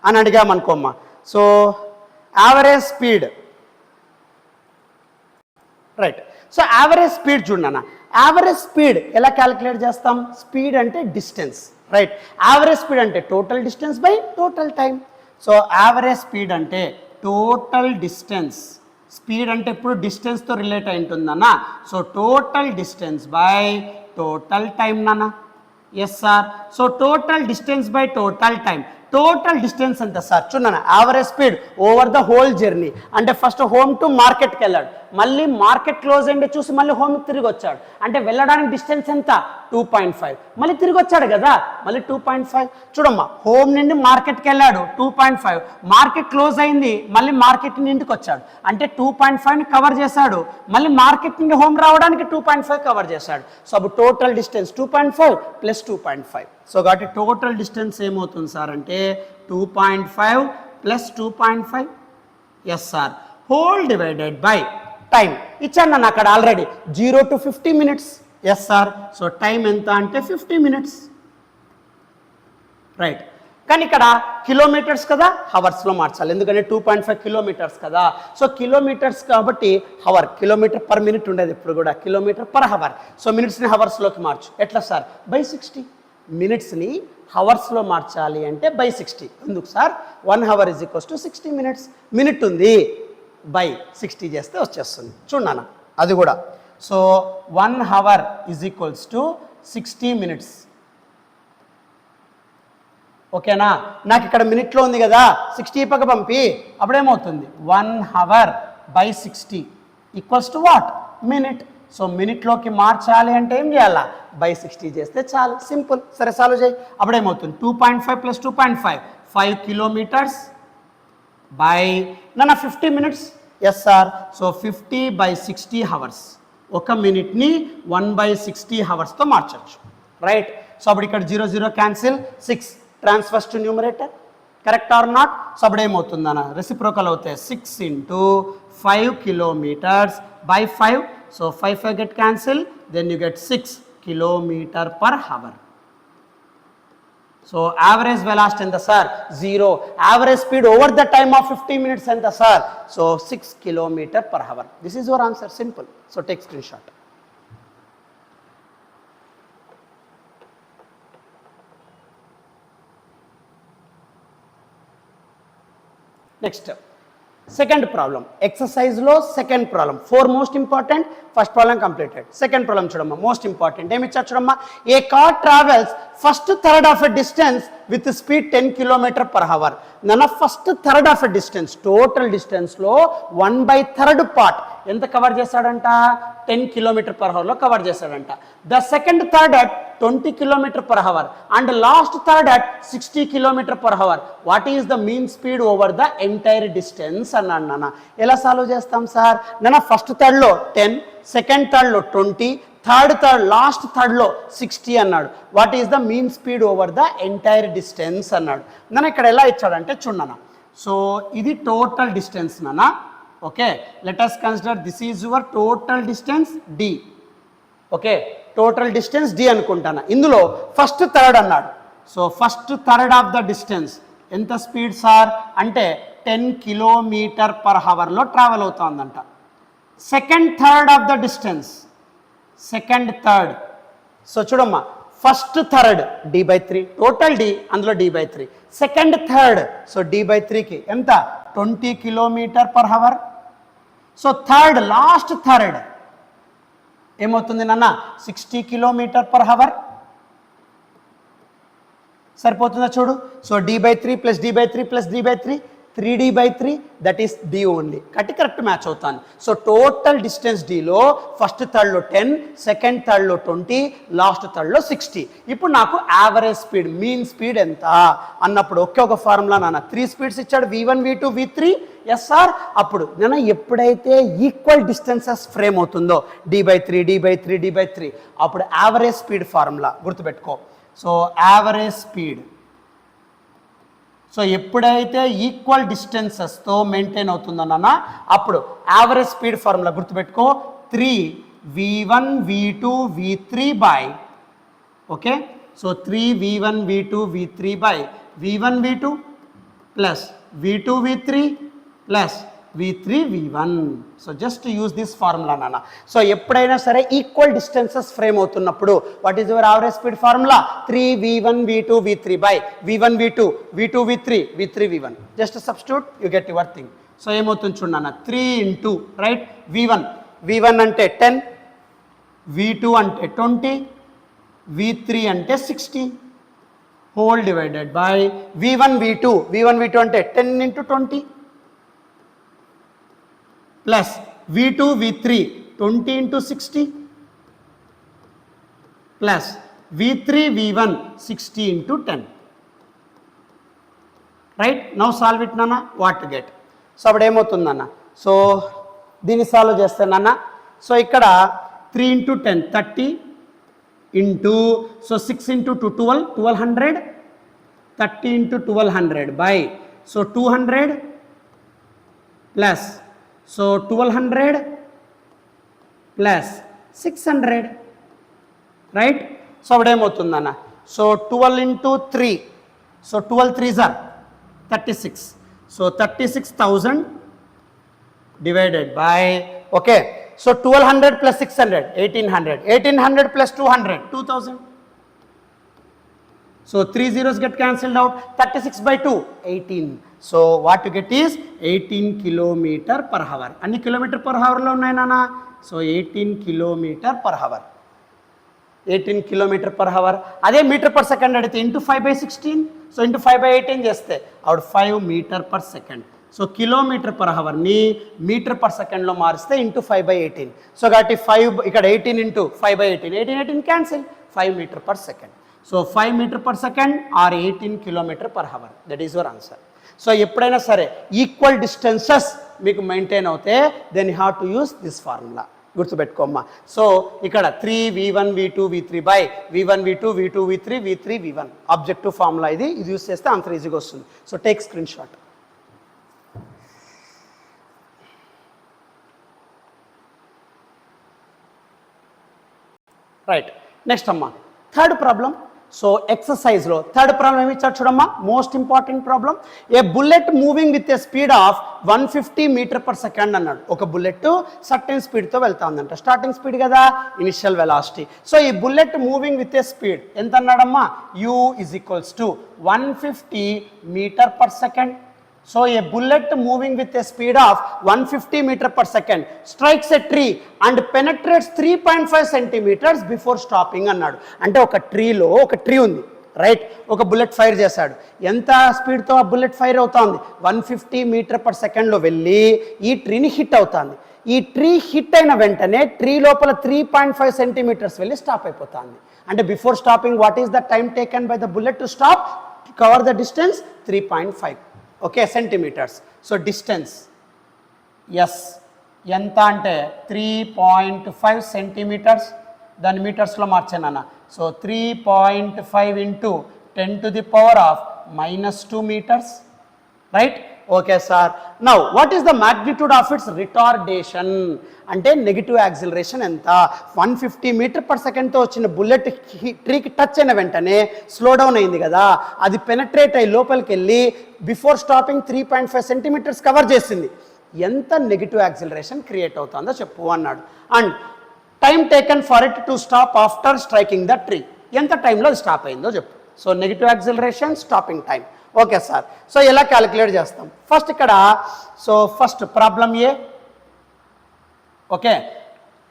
అని అడిగామనుకోమ్మా. So average speed, right. So average speed చూడన్నా. యావరేజ్ స్పీడ్ ఎలా క్యాలిక్యులేట్ చేస్తాం? స్పీడ్ అంటే డిస్టెన్స్, రైట్. యావరేజ్ స్పీడ్ అంటే total distance by total time. So average speed అంటే టోటల్ డిస్టెన్స్. స్పీడ్ అంటే ఇప్పుడు డిస్టెన్స్తో రిలేట్ అయి ఉంటుందన్నా. So total distance by total time నాన్న. Yes sir. So total distance by total time. Total distance ఎంత sir చూడన్నా? Average speed over the whole journey. అంటే ఫస్ట్ హోమ్ టు మార్కెట్కి వెళ్ళాడు, మళ్ళీ మార్కెట్ క్లోజ్ అయ్యింది చూసి మళ్ళీ హోమ్కి తిరిగి వచ్చాడు. అంటే వెళ్ళడానికి డిస్టెన్స్ ఎంత? 2.5. మళ్ళీ తిరిగి వచ్చాడు కదా, మళ్ళీ 2.5. చూడమ్మా, హోమ్ నుండి మార్కెట్కి వెళ్ళాడు 2.5, మార్కెట్ క్లోజ్ అయింది, మళ్ళీ మార్కెట్ నుండి ఇంటికి వచ్చాడు. అంటే 2.5ని కవర్ చేశాడు, మళ్ళీ మార్కెట్ నుండి హోమ్ రావడానికి 2.5 కవర్ చేశాడు. సో అప్పుడు టోటల్ డిస్టెన్స్ 2.5 + 2.5. సో కాబట్టి టోటల్ డిస్టెన్స్ ఏమవుతుంది సార్ అంటే 2.5 + 2.5. Yes sir. Whole divided by time ఇచ్చాను నన్ను అక్కడ already 0 to 50 minutes. Yes sir. So time ఎంత అంటే 50 minutes, రైట్. కానీ ఇక్కడ కిలోమీటర్స్ కదా, హవర్స్లో మార్చాలి, ఎందుకంటే 2.5 కిలోమీటర్స్ కదా. సో కిలోమీటర్స్ కాబట్టి హవర్, కిలోమీటర్ పర్ మినిట్ ఉండేది ఇప్పుడు కూడా, కిలోమీటర్ పర్ హవర్. సో మినిట్స్ని హవర్స్లోకి మార్చు. ఎట్లా సార్? బై 60. మినిట్స్ని హవర్స్లో మార్చాలి అంటే బై 60. ఎందుకు సార్? 1 hour = 60 minutes. మినిట్ ఉంది, బై 60 చేస్తే వచ్చేస్తుంది. చూడన్నా అది కూడా. So 1 hour = 60 minutes. ఓకేనా? నాకు ఇక్కడ మినిట్లో ఉంది కదా, 60 పక్క పంపి, అప్పుడేమవుతుంది? 1 hour / 60 = వాట్? మినిట్. సో మినిట్లోకి మార్చాలి అంటే ఏం చేయాలా? బై 60 చేస్తే చాలు, సింపుల్. సరే సాల్వ్ చేయి. అప్పుడేమవుతుంది? 2.5 + 2.5 5 kilometers బై 50 minutes. Yes sir. So 50 / 60 hours. ఒక మినిట్ని 1/60 hours-తో మార్చచ్చు, రైట్? సో అప్పుడు ఇక్కడ 0 0 cancel, 6 transfers to numerator. Correct or not? So అప్పుడు ఏమవుతుందన్న? రెసిప్రోకల్ అవుతాయి. 6 × 5 kilometers / 5. So 5 get cancel, then you get 6 km/h. So average velocity ఎంత sir? 0. Average speed over the time of 50 minutes ఎంత sir? So 6 km/h. This is your answer, simple. So take screen shot. Next second problem, ఎక్సర్సైజ్లో second problem. 4 most important, first problem completed. Second problem చూడమ్మా, most important. ఏమి ఇచ్చారు చూడమ్మా? A car travels first third of a distance with speed 10 km/h. నన్న first third of a distance, total డిస్టెన్స్లో 1/3 part ఎంత cover చేశాడంట? 10 km/h cover చేశాడంట. The second third at 20 km/h and last third at 60 km/h. What is the mean speed over the entire distance అన్నాడు నాన్న. ఎలా solve చేస్తాం sir? నాన్న first థర్డ్లో 10, సెకండ్ థర్డ్లో 20, థర్డ్ లాస్ట్ థర్డ్లో 60 అన్నాడు. What is the mean speed over the entire distance అన్నాడు. నన్ను ఇక్కడ ఎలా ఇచ్చాడంటే చూడన్నా. సో ఇది టోటల్ డిస్టెన్స్ నాన్న. Okay, let us consider this is your total distance d. Okay, total distance d అనుకుంటాను. ఇందులో ఫస్ట్ థర్డ్ అన్నాడు. So first third of the distance ఎంత స్పీడ్ సార్ అంటే 10 km/h ట్రావెల్ అవుతుందంట. Second third of the distance, second third. So చూడమ్మా, first third d/3, total d, అందులో d/3. Second third, so d/3కి ఎంత? 20 km/h. So third, last third ఏమవుతుంది నాన్న? 60 km/h. సరిపోతుందా చూడు? So d/3 + d/3 + d/3, 3d/3, that is d only. Correct match అవుతాను. So total distance dలో first థర్డ్లో 10, సెకండ్ థర్డ్లో 20, లాస్ట్ థర్డ్లో 60. ఇప్పుడు నాకు యావరేజ్ స్పీడ్, మీన్ స్పీడ్ ఎంత అన్నప్పుడు ఒకే ఒక ఫార్ములా నాన్న. 3 స్పీడ్స్ ఇచ్చాడు, v1, v2, v3. Yes sir. అప్పుడు నేను ఎప్పుడైతే ఈక్వల్ డిస్టెన్సెస్ ఫ్రేమ్ అవుతుందో d/3, d/3, d/3, అప్పుడు యావరేజ్ స్పీడ్ ఫార్ములా గుర్తుపెట్టుకో. సో యావరేజ్ స్పీడ్, సో ఎప్పుడైతే ఈక్వల్ డిస్టెన్సెస్తో మెయింటైన్ అవుతుందో నాన్న, అప్పుడు యావరేజ్ స్పీడ్ ఫార్ములా గుర్తుపెట్టుకో. 3v1 v2 v3 by, okay, so 3v1 v2 v3 by v1 v2 plus v2 v3 plus v3 v1. So just use this formula నాన్న. So ఎప్పుడైనా సరే equal distances frame అవుతున్నప్పుడు what is your average speed formula? 3v1 v2 v3 by v1 v2 v2 v3 v3 v1. Just substitute, you get your thing. So ఏమవుతుంది చూడన్న, 3 × right v1 అంటే 10, v2 అంటే 20, v3 అంటే 60 whole divided by v1 v2 అంటే 10 × 20 plus v2 v3 20 × 60 plus v3 v1 60 × 10. Right, now solve it నాన్న. What to get? So అప్పుడు ఏమవుతుందన్న? So దీన్ని solve చేస్తానన్న. సో ఇక్కడ 3 × 10 30 into, so 6 × 2 12, 1200, 30 × 1200 by, so 200 plus, so 1200 plus 600. Right, so అప్పుడు ఏమవుతుందన్న? So 12 × 3, so 12 3s are 36. So 36,000 divided by, okay, so 1200 plus 600, 1800, 1800 plus 200, 2000. So 3 zeros get cancelled out, 36 by 2, 18. So what you get is 18 kilometer per hour. Anni kilometer per hour lo unnai nana? So 18 kilometer per hour. 18 kilometer per hour. అదే metre per second అడిగితే into 5/16. So into 5/18 చేస్తే అప్పుడు 5 metre per second. So kilometre per అవర్ని metre per సెకండ్లో మారిస్తే into 5/18. So కాబట్టి 5 ఇక్కడ 18 into 5/18, 18 cancel, 5 metre per second. So 5 metre per second or 18 kilometre per hour. That is your answer. So ఎప్పుడైనా సరే equal distances మీకు మెయింటైన్ అవుతే then you have to use this formula. గుర్తుపెట్టుకోమ్మా. So ఇక్కడ 3v1 v2 v3 by v1 v2 v2 v3 v3 v1 objective formula ఇది use చేస్తే answer ఈజీగా వస్తుంది. So take screen shot. Right, next అమ్మా third problem. So ఎక్సర్సైజ్లో third problem ఏమి ఇచ్చారు చూడమ్మా, most important problem. A bullet moving with a speed of 150 metre per second అన్నాడు. ఒక బుల్లెట్ సర్టెన్ స్పీడ్తో వెళ్తా ఉందంట. స్టార్టింగ్ స్పీడ్ కదా, ఇనిషియల్ వెలాసిటీ. సో ఈ bullet moving with a speed ఎంత అన్నాడమ్మా, u is equals to 150 metre per second. So a bullet moving with a speed of 150 meter per second strikes a tree and penetrates 3.5 centimeters before stopping అన్నాడు. అంటే ఒక ట్రీలో ఒక tree ఉంది, right, ఒక bullet fire చేశాడు. ఎంత స్పీడ్తో ఆ బుల్లెట్ ఫైర్ అవుతా ఉంది, 150 మీటర్ పర్ సెకండ్లో వెళ్ళి ఈ ట్రీని హిట్ అవుతుంది. ఈ ట్రీ హిట్ అయిన వెంటనే ట్రీ లోపల 3.5 సెంటీమీటర్స్ వెళ్ళి స్టాప్ అయిపోతుంది. అంటే before stopping what is the time taken by the bullet to stop, cover the distance 3.5. Okay, centimetres. So distance is ఎంత అంటే 3.5 సెంటీమీటర్స్. దాని మీటర్స్లో మార్చానన్న. So 3.5 into 10 to the power of -2 meters, right. Okay sir, now what is the magnitude of its retardation అంటే negative acceleration ఎంత. 150 metre per సెకండ్తో వచ్చిన bullet ట్రీకి touch అయిన వెంటనే స్లో డౌన్ అయింది కదా, అది పెనట్రేట్ అయ్యి లోపలికి వెళ్ళి బిఫోర్ స్టాపింగ్ 3.5 సెంటీమీటర్స్ కవర్ చేసింది. ఎంత నెగిటివ్ యాక్సిలరేషన్ క్రియేట్ అవుతుందో చెప్పు అన్నాడు. And time taken for it to stop after striking the tree, ఎంత టైంలో అది స్టాప్ అయిందో చెప్పు. So negative acceleration, stopping time. Okay sir, so ఎలా క్యాలిక్యులేట్ చేస్తాం? ఫస్ట్ ఇక్కడ so first problem a, okay,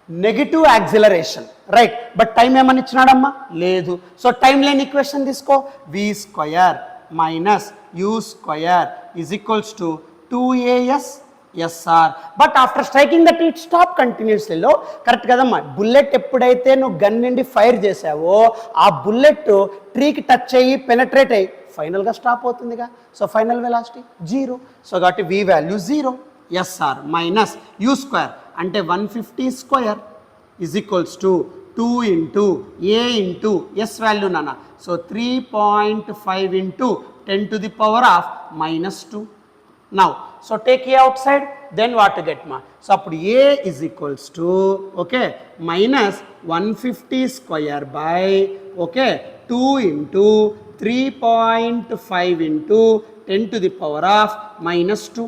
negative acceleration, right. But time ఏమని ఇచ్చినాడమ్మా, లేదు. సో టైం లేని ఈక్వేషన్ తీసుకో, v² minus u² is equals to 2as SR. But after striking the tree stop కంటిన్యూస్లీలో, correct కదమ్మా. బుల్లెట్ ఎప్పుడైతే నువ్వు గన్ నుండి ఫైర్ చేసావో ఆ బుల్లెట్ ట్రీకి టచ్ అయ్యి పెనట్రేట్ అయ్యి ఫైనల్గా స్టాప్ అవుతుందిగా. So final velocity 0. సో కాబట్టి v value 0, SR minus u² అంటే 150² is equals to 2 into a into s value నాన్న. So 3.5 into 10 to the power of -2. Now so take a outside, then what to get మా. So అప్పుడు a is equals to, okay, minus 150² by, okay, 2 into 3.5 into 10 to the power of -2.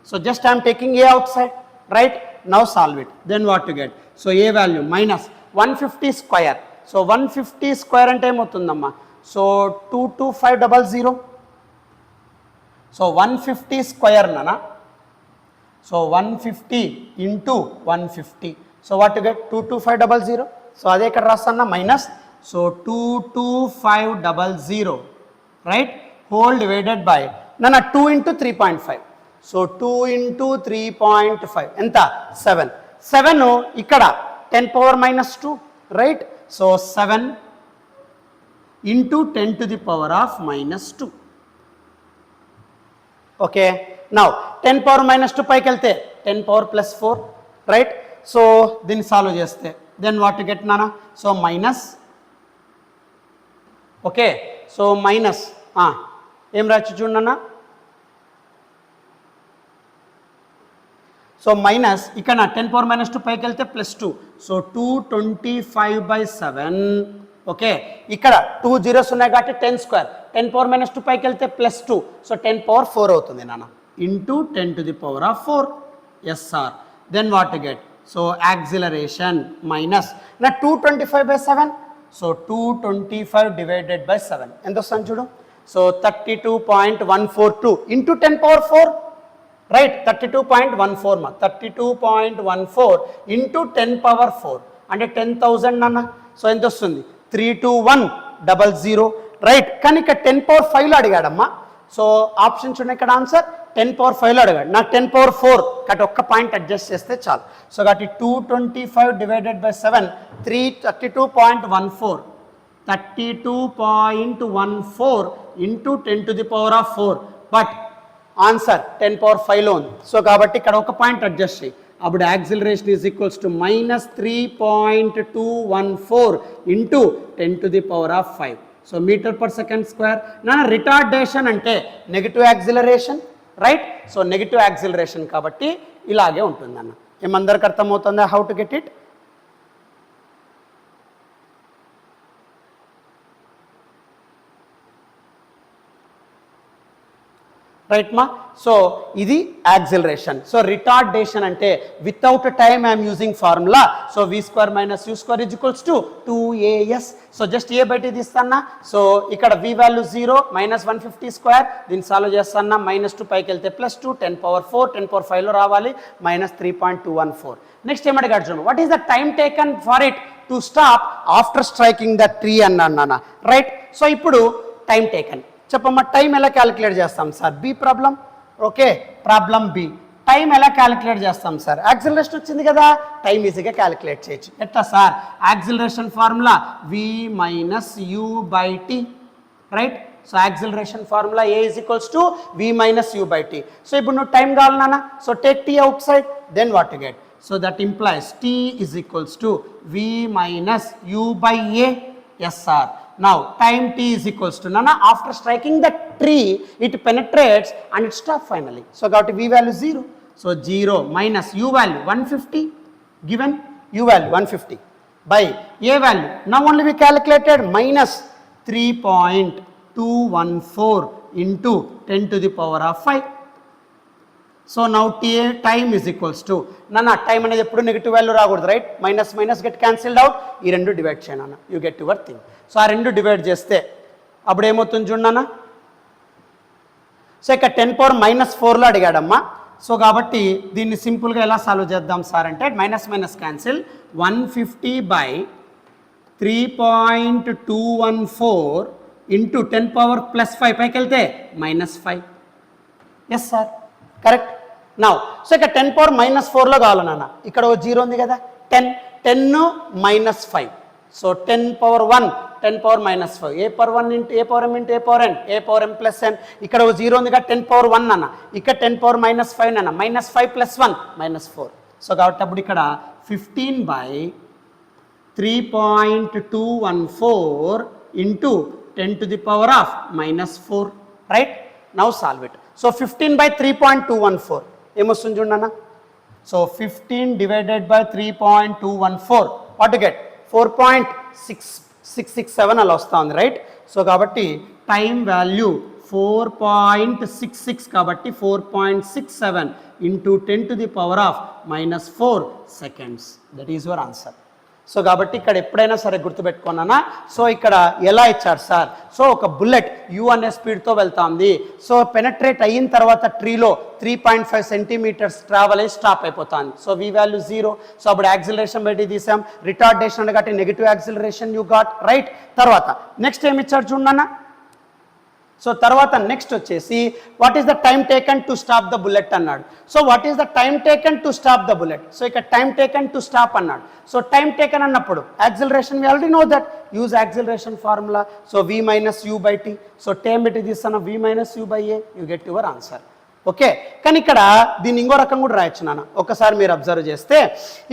So just I am taking a outside, right? Now solve it. Then what to get? So a value minus 150². So 150² అంటే ఏమవుతుందమ్మా, so 22500. So 150² నానా. So 150 into 150. So what to get? 22500. So అదే ఇక్కడ రాస్తానా minus. So 22500, right, whole divided by నాన్న 2 into 3.5. So 2 into 3.5 ఎంత, 7. 7 ఇక్కడ 10 power -2, right. So 7 into 10 to the power of -2. Okay, now 10 power -2 పైకి వెళ్తే 10 power +4, రైట్. సో దీన్ని సాల్వ్ చేస్తే దెన్ వాట్ టు గెట్ నాన్న. So minus, okay, so minus ఏం రాయొచ్చు చూడన్నా. సో మైనస్ ఇక్కడ 10 power -2 పైకి వెళ్తే +2. సో 225/7 ఓకే ఇక్కడ 2 zeros ఉన్నాయి కాబట్టి 10 square 10 power minus 2 పైకి వెళ్తే +2 సో 10 power 4 అవుతుంది నాన్న into 10 to the power of 4 sir then what to get so acceleration minus నా 225/7 సో 225 డివైడెడ్ బై 7 ఎంత వస్తుంది చూడు సో 32.142 ఇంటూ 10 power 4 రైట్ 32.14 మా 32.14 ఇంటూ 10 power 4 అంటే 10,000 నాన్న సో ఎంత వస్తుంది 32100 రైట్ కానీ ఇక్కడ 10 power 5లో అడిగాడమ్మా సో ఆప్షన్ చూడండి ఇక్కడ ఆన్సర్ 10 power 5లో అడిగాడు నాకు 10 power 4 కాబట్టి ఒక్క పాయింట్ అడ్జస్ట్ చేస్తే చాలు సో కాబట్టి 225 divided by 7 32.14 into 10 to the power of 4 but answer 10 power 5లో ఉంది సో కాబట్టి ఇక్కడ ఒక పాయింట్ అడ్జస్ట్ చేయి అప్పుడు acceleration is equals to -3.214 into 10 to the power of 5 so meter per second square నా రిటార్డేషన్ అంటే negative acceleration right so negative acceleration కాబట్టి ఇలాగే ఉంటుందన్న ఏమందరికి అర్థమవుతుందా how to get it right మా సో ఇది యాక్సిలరేషన్ సో రిటార్డేషన్ అంటే without time I'm using formula so v² - u² = 2as so just a బయట తీస్తానా సో ఇక్కడ v వాల్యూ 0 -150² దీన్ని సాల్వ్ చేస్తానా -2 పైకి వెళ్తే +2 10 power 4 10 power 5లో రావాలి -3.214 నెక్స్ట్ ఏమడిగాడు చూడండి what is the time taken for it to stop after striking the tree అన్నాను రైట్ సో ఇప్పుడు టైం టేకన్ చెప్పమ్మా టైం ఎలా క్యాలిక్యులేట్ చేస్తాం sir B problem okay problem B time ఎలా క్యాలిక్యులేట్ చేస్తాం సార్ యాక్సిలరేషన్ వచ్చింది కదా టైం ఈజీగా క్యాలిక్యులేట్ చేయొచ్చు ఎట్లా sir acceleration formula v - u/t right so acceleration formula a = v - u/t so ఇప్పుడు నువ్వు టైం కావాలి నాన్న so take t outside then what to get so that implies t = v - u/a SR now time t is equals to nana after striking the tree it penetrates and it stops finally so got v value 0 so 0 minus u value 150 given u value 150 by a value now only we calculated minus 3.214 into 10 to the power of 5 so now time is equals to nana time అనేది ఎప్పుడు negative value రాకూడదు right minus minus get cancelled out ఈ రెండు divide చేయండి అన్న you get your thing so ఆ రెండు divide చేస్తే అప్పుడు ఏమవుతుంది చూడన్నా సో ఇక్కడ 10 power -4లో అడిగాడమ్మా సో కాబట్టి దీన్ని సింపుల్గా ఎలా సాల్వ్ చేద్దాం సార్ అంటే minus minus cancel 150 by 3.214 into 10 power +5 పైకి వెళ్తే -5 yes sir correct now so ఇక్కడ 10 power -4లో కావాలి నాన్న ఇక్కడ ఓ 0 ఉంది కదా 10 -5 so 10 power 1 10 power -5 a power 1 into a power m into a power n a power m plus n ఇక్కడ ఓ 0 ఉంది కదా 10 power 1 నాన్న ఇక్కడ 10 power -5 నాన్న -5 + 1 -4 సో కాబట్టి అప్పుడు ఇక్కడ 15 by 3.214 into 10 to the power of -4 right now solve it so 15 by 3.214 ఏమొస్తుంది చూడన్నా so 15 divided by 3.214 what to get 4.6667 అలా వస్తుంది రైట్ సో కాబట్టి టైం వాల్యూ 4.66 కాబట్టి 4.67 into 10 to the power of -4 seconds that is your answer so కాబట్టి ఇక్కడ ఎప్పుడైనా సరే గుర్తుపెట్టుకున్నానా సో ఇక్కడ ఎలా ఇచ్చారు సార్ సో ఒక బుల్లెట్ యూ అనే స్పీడ్తో వెళ్తుంది సో పెనట్రేట్ అయిన తర్వాత ట్రీలో 3.5 centimeters ట్రావెల్ అయ్యి స్టాప్ అయిపోతుంది సో వి వాల్యూ 0 సో అప్పుడు యాక్సిలరేషన్ బయట తీసాం రిటార్డేషన్ కాబట్టి negative acceleration you got right తర్వాత నెక్స్ట్ ఏమి ఇచ్చారు చూడన్నా సో తర్వాత నెక్స్ట్ వచ్చేసి what is the time taken to stop the bullet అన్నాడు so what is the time taken to stop the bullet so ఇక్కడ టైం టేకన్ టు స్టాప్ అన్నాడు so time taken అన్నప్పుడు acceleration we already know that use acceleration formula so v - u/t so time పెట్టి తీస్తాను v - u/a you get your answer okay కానీ ఇక్కడ దీన్ని ఇంకో రకం కూడా రాయొచ్చు నాన్న ఒకసారి మీరు అబ్జర్వ్ చేస్తే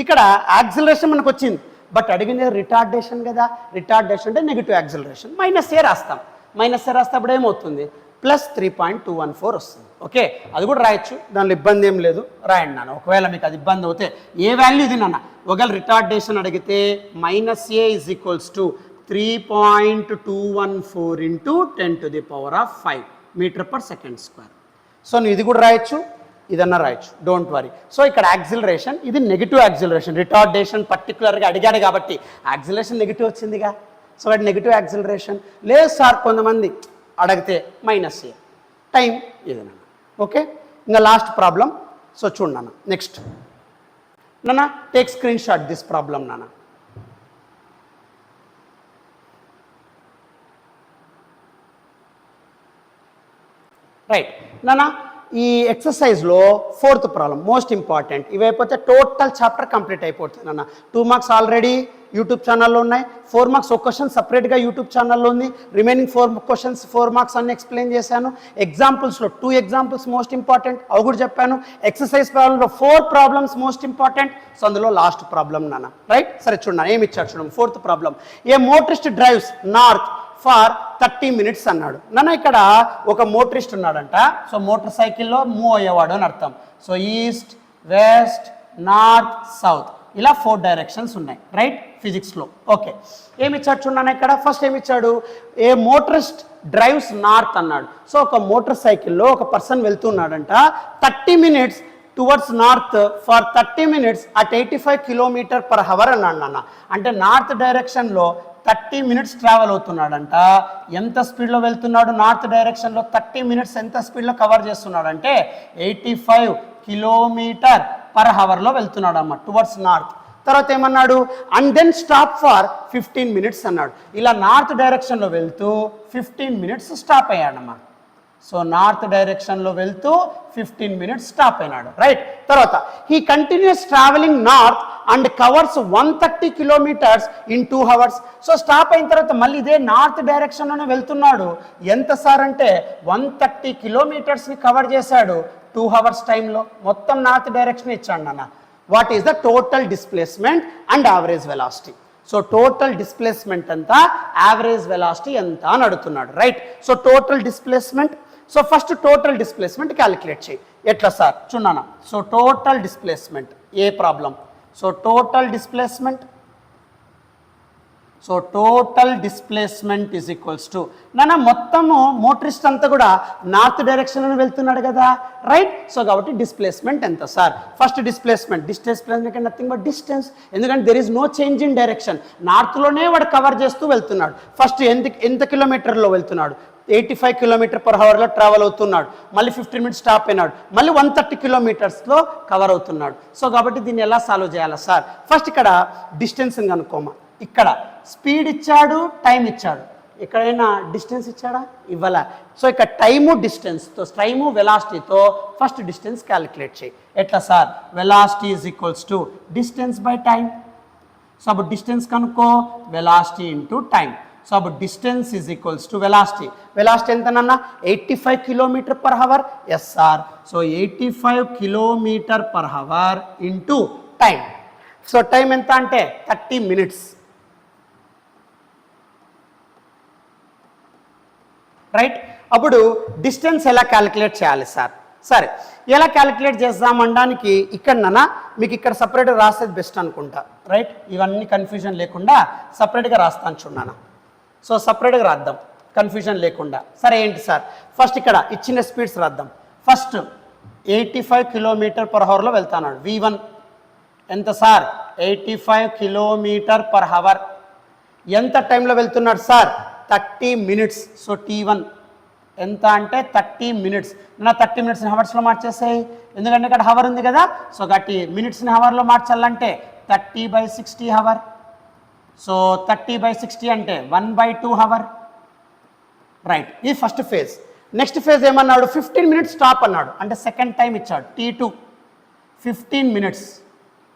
ఇక్కడ యాక్సిలరేషన్ మనకు వచ్చింది బట్ అడిగింది రిటార్డేషన్ కదా రిటార్డేషన్ అంటే నెగిటివ్ యాక్సిలరేషన్ -a రాస్తాం -a రాస్తే అప్పుడు ఏమవుతుంది +3.214 వస్తుంది ఓకే అది కూడా రాయొచ్చు దానిలో ఇబ్బంది ఏం లేదు రాయండి నాన్న ఒకవేళ మీకు అది ఇబ్బంది అవుతే ఏ వాల్యూ ఇది నాన్న ఒకవేళ రిటార్డేషన్ అడిగితే -a = 3.214 into 10 to the power of 5 meter per second square. So నువ్వు ఇది కూడా రాయొచ్చు, ఇదన్నా రాయొచ్చు, డోంట్ వరీ. సో ఇక్కడ యాక్సిలరేషన్, ఇది నెగిటివ్ యాక్సిలరేషన్, రిటార్డేషన్ పర్టికులర్గా అడిగాడు కాబట్టి యాక్సిలరేషన్ నెగిటివ్ వచ్చిందిగా. సో అది నెగిటివ్ యాక్సిలరేషన్. లేదు సార్ కొంతమంది అడిగితే మైనస్ ఏ, టైం ఇదన్నా. ఓకే, ఇంకా లాస్ట్ ప్రాబ్లం. సో చూడు నాన్న, నెక్స్ట్ నాన్న take screen shot this problem నాన్న. రైట్ నాన్న, ఈ ఎక్సర్సైజ్లో 4th ప్రాబ్లం మోస్ట్ ఇంపార్టెంట్. ఇవైపోతే టోటల్ చాప్టర్ కంప్లీట్ అయిపోతుంది నాన్న. 2 మార్క్స్ ఆల్రెడీ యూట్యూబ్ ఛానల్లో ఉన్నాయి, 4 మార్క్స్ ఒక క్వశ్చన్ సపరేట్గా యూట్యూబ్ ఛానల్లో ఉంది. రిమైనింగ్ 4 క్వశ్చన్స్ 4 మార్క్స్ అన్ని ఎక్స్ప్లెయిన్ చేశాను. ఎగ్జాంపుల్స్లో 2 ఎగ్జాంపుల్స్ మోస్ట్ ఇంపార్టెంట్, అవి కూడా చెప్పాను. ఎక్సర్సైజ్ ప్రాబ్లంలో 4 ప్రాబ్లమ్స్ మోస్ట్ ఇంపార్టెంట్. సో అందులో లాస్ట్ ప్రాబ్లం నాన్న. రైట్, సరే చూడండి ఏమి ఇచ్చాడు చూడండి. 4th ప్రాబ్లం, ఏ motorist drives north far 30 minutes అన్నాడు. నన్ను ఇక్కడ ఒక మోటరిస్ట్ ఉన్నాడంట. సో మోటార్ సైకిల్లో మూవ్ అయ్యేవాడు అని అర్థం. So east, west, north, south ఇలా 4 డైరెక్షన్స్ ఉన్నాయి. రైట్, ఫిజిక్స్లో. ఓకే, ఏమి ఇచ్చాడు చూడండి ఇక్కడ. ఫస్ట్ ఏమి ఇచ్చాడు, ఏ మోటరిస్ట్ డ్రైవ్స్ నార్త్ అన్నాడు. సో ఒక మోటార్ సైకిల్లో ఒక పర్సన్ వెళ్తున్నాడంట 30 minutes towards north for 30 minutes at 85 km/h అన్నాడు నాన్న. అంటే నార్త్ డైరెక్షన్లో 30 minutes ట్రావెల్ అవుతున్నాడంట. ఎంత స్పీడ్లో వెళ్తున్నాడు నార్త్ డైరెక్షన్లో? 30 minutes ఎంత స్పీడ్లో కవర్ చేస్తున్నాడంటే 85 km/h వెళ్తున్నాడు అమ్మ టువర్డ్స్ నార్త్. తర్వాత ఏమన్నాడు, and then stop for 15 minutes అన్నాడు. ఇలా నార్త్ డైరెక్షన్లో వెళ్తూ 15 minutes స్టాప్ అయ్యాడమ్మా. సో నార్త్ డైరెక్షన్లో వెళ్తూ 15 minutes స్టాప్ అయినాడు. రైట్, తర్వాత he continues traveling north and covers 130 kilometers in 2 hours. So stop అయిన తర్వాత మళ్ళీ ఇదే నార్త్ డైరెక్షన్లోనే వెళ్తున్నాడు. ఎంత సార్ అంటే 130 kilometersని కవర్ చేశాడు 2 hours టైంలో. మొత్తం నార్త్ డైరెక్షన్ ఇచ్చాడు నాన్న. What is the total displacement and average velocity? So total displacement ఎంత, యావరేజ్ వెలాసిటీ ఎంత అని అడుగుతున్నాడు. Right, so total displacement. So first total displacement calculate చేయి. ఎట్లా సార్ చూడన్నా. సో టోటల్ డిస్ప్లేస్మెంట్ ఏ ప్రాబ్లం. So total displacement, so total displacement is equals to నాన్న మొత్తము మోటరిస్ట్ అంతా కూడా నార్త్ డైరెక్షన్లో వెళ్తున్నాడు కదా. రైట్, సో కాబట్టి డిస్ప్లేస్మెంట్ ఎంత sir? First displacement nothing but distance. ఎందుకంటే there is no change in direction. నార్త్లోనే వాడు కవర్ చేస్తూ వెళ్తున్నాడు. ఫస్ట్ ఎంత కిలోమీటర్లో వెళ్తున్నాడు? 85 km/h ట్రావెల్ అవుతున్నాడు. మళ్ళీ 15 minutes స్టాప్ అయినాడు. మళ్ళీ 130 kilometersలో కవర్ అవుతున్నాడు. సో కాబట్టి దీన్ని ఎలా సాల్వ్ చేయాలా సార్? ఫస్ట్ ఇక్కడ డిస్టెన్స్ కనుక్కోమా. ఇక్కడ స్పీడ్ ఇచ్చాడు, టైం ఇచ్చాడు. ఎక్కడైనా డిస్టెన్స్ ఇచ్చాడా? ఇవ్వాల. సో ఇక్కడ టైము డిస్టెన్స్తో, టైము వెలాసిటీతో ఫస్ట్ డిస్టెన్స్ క్యాలిక్యులేట్ చేయి. ఎట్లా sir? Velocity is equals to distance by time. So అప్పుడు డిస్టెన్స్ కనుక్కో, వెలాసిటీ ఇంటూ టైం. సో అప్పుడు distance is equals to velocity. Velocity ఎంతనన్నా? 85 km/h. Yes sir. So 85 km/h into time. So time ఎంత అంటే 30 minutes. Right, అప్పుడు distance ఎలా calculate చేయాలి sir? సరే, ఎలా క్యాలిక్యులేట్ చేద్దామనడానికి ఇక్కడ మీకు ఇక్కడ సపరేట్గా రాసేది బెస్ట్ అనుకుంటా. రైట్, ఇవన్నీ కన్ఫ్యూజన్ లేకుండా సపరేట్గా రాస్తాను చూడన్నా. సో సపరేట్గా రాద్దాం కన్ఫ్యూజన్ లేకుండా. సరే ఏంటి సార్? ఫస్ట్ ఇక్కడ ఇచ్చిన స్పీడ్స్ రాద్దాం. ఫస్ట్ 85 km/h వెళ్తాడు. V1 ఎంత సార్? 85 km/h. ఎంత టైంలో వెళ్తున్నాడు సార్? 30 minutes. సో T1 ఎంత అంటే 30 minutes. నా 30 minutesని హవర్స్లో మార్చేసాయి, ఎందుకంటే ఇక్కడ హవర్ ఉంది కదా. సో కాబట్టి మినిట్స్ని హవర్లో మార్చాలంటే 30/60 hour. సో 30/60 అంటే 1/2 hour. రైట్, ఇది ఫస్ట్ ఫేజ్. నెక్స్ట్ ఫేజ్ ఏమన్నాడు? 15 minutes స్టాప్ అన్నాడు. అంటే సెకండ్ టైం ఇచ్చాడు. T2 15 minutes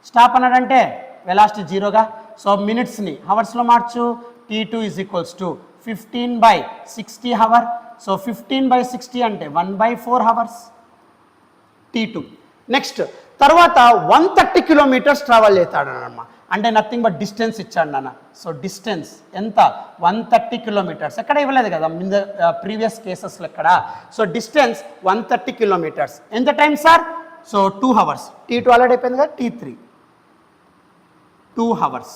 స్టాప్ అన్నాడంటే వెలాసిటీ జీరోగా. సో మినిట్స్ని హవర్స్లో మార్చు. T2 is equals to 15/60 hour. So 15/60 అంటే 1/4 hours T2. నెక్స్ట్ తర్వాత 130 kilometers ట్రావెల్ చేస్తాడు అన్నమ్మ. అంటే నథింగ్ బట్ డిస్టెన్స్ ఇచ్చాడు నాన్న. సో డిస్టెన్స్ ఎంత? 130 kilometers. ఎక్కడ ఇవ్వలేదు కదా ప్రీవియస్ కేసెస్లో ఎక్కడ. So distance 130 kilometers. ఎంత time sir? So 2 hours. T2 already అయిపోయింది కదా. T3 2 hours.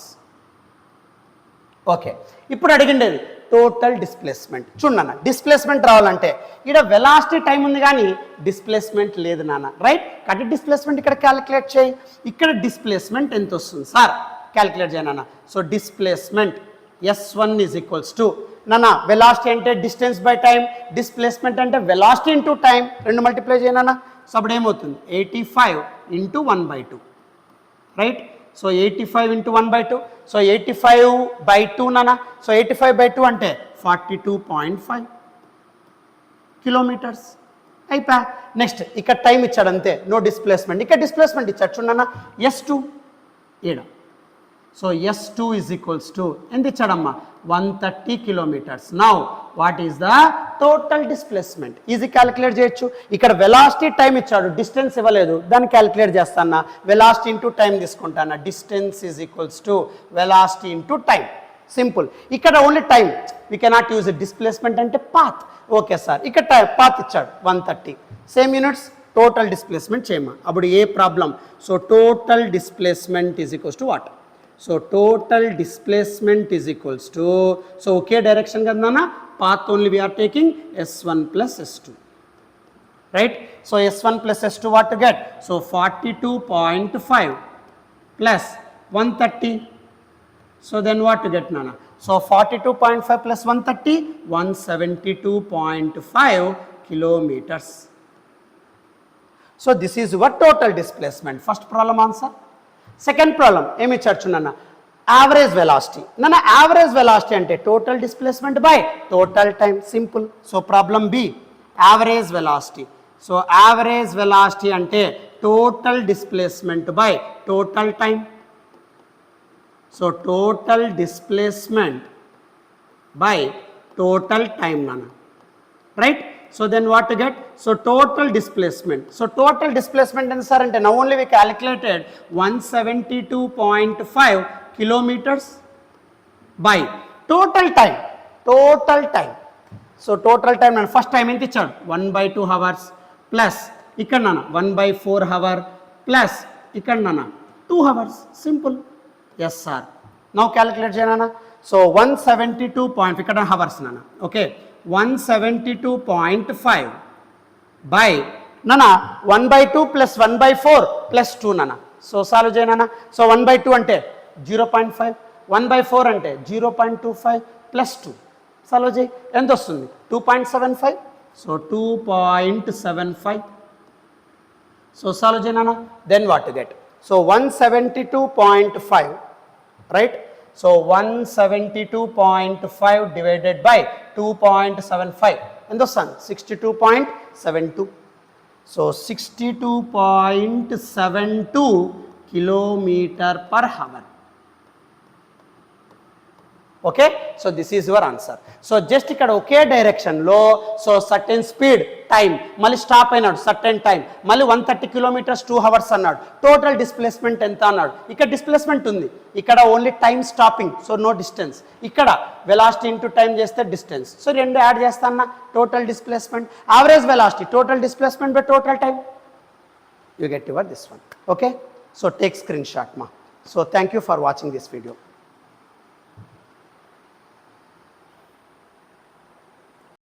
ఓకే, ఇప్పుడు అడిగిండేది టోటల్ డిస్ప్లేస్మెంట్. చూడన్న, డిస్ప్లేస్మెంట్ రావాలంటే ఇక్కడ వెలాసిటీ టైం ఉంది కానీ డిస్ప్లేస్మెంట్ లేదు నాన్న, రైట్? కాబట్టి డిస్ప్లేస్మెంట్ ఇక్కడ క్యాలిక్యులేట్ చేయి. ఇక్కడ డిస్ప్లేస్మెంట్ ఎంత వస్తుంది సార్? క్యాలిక్యులేట్ చేయనన్న. So displacement S1 is equals to నాన్న, వెలాసిటీ అంటే డిస్టెన్స్ బై టైం, డిస్ప్లేస్మెంట్ అంటే వెలాసిటీ ఇంటూ టైం, రెండు మల్టిప్లై చేయనన్న. సో అప్పుడు ఏమవుతుంది? 85 into 1/2, right? So 85 into 1/2, so 85/2 నాన్న. సో 85/2 అంటే 42.5 కిలోమీటర్స్. అయిపోయా. నెక్స్ట్ ఇక్కడ టైం ఇచ్చాడు అంతే, నో డిస్ప్లేస్మెంట్. ఇక్కడ డిస్ప్లేస్మెంట్ ఇచ్చాడు చూడన్న, S2 ఈడ. So S2 is equals to ఎంత ఇచ్చాడమ్మా? 130 kilometres. Now what is the total displacement? Easy calculate చేయొచ్చు. ఇక్కడ వెలాసిటీ టైం ఇచ్చాడు, డిస్టెన్స్ ఇవ్వలేదు, దాన్ని క్యాలిక్యులేట్ చేస్తానా, వెలాసిటీ ఇంటూ టైం తీసుకుంటానా. Distance is equals to velocity into time. Simple. ఇక్కడ only time, we cannot use displacement అంటే పాత్. ఓకే సార్, ఇక్కడ పాత్ ఇచ్చాడు 130, సేమ్ యూనిట్స్. టోటల్ డిస్ప్లేస్మెంట్ చేయమా, అప్పుడు ఏ ప్రాబ్లం? So total displacement is equals to what? So total displacement is equals to, so ఒకే direction కదా, path only we're taking S1 plus S2, right? So S1 plus S2 what to get? So 42.5 plus 130. So then what to get నాన్న? So 42.5 plus 130, 172.5 kilometres. So this is your total displacement. First problem answer. Second problem ఏమి ఇచ్చారు చూడన్న, average velocity. నన్న average velocity అంటే total displacement by total time. Simple. So problem b, average velocity. So average velocity అంటే total displacement by total time. So total displacement by total time నాన్న, right? So then what to get? So total displacement. So total displacement and sir, now only we calculated 172.5 kilometers by total time. Total time. So total time and first time enti ichadu 1/2 hours plus ikkada nana 1/4 hour plus ikkada nana 2 hours. Simple. Yes sir. Now calculate cheyanana. So 172. ikkada hours nana. Okay. 172.5 by nana 1/2 plus 1/4 plus 2 nana. So solve cheyanana. So 1/2 ante 0.5, 1/4 ante 0.25 plus 2. Solve cheyi, ఎంత వస్తుంది? 2.75. So 2.75. So solve cheyanana. Then what to get? So 172.5, right? So 172.5 divided by 2.75. And the sun 62.72. So 62.72 kilometer per hour. Okay, so this is your answer. So just ఇక్కడ ఒకే డైరెక్షన్లో so certain speed time, మళ్ళీ stop అయినాడు certain time, మళ్ళీ 130 kilometers 2 hours అన్నాడు. Total displacement ఎంత అన్నాడు. ఇక్కడ డిస్ప్లేస్మెంట్ ఉంది, ఇక్కడ only time stopping, so no distance. ఇక్కడ వెలాసిటీ ఇంటూ టైం చేస్తే డిస్టెన్స్. సో రెండు యాడ్ చేస్తాను, total displacement, average velocity, total displacement by total time. You get your this one. Okay, so take screen shot మా. So thank you for watching this video.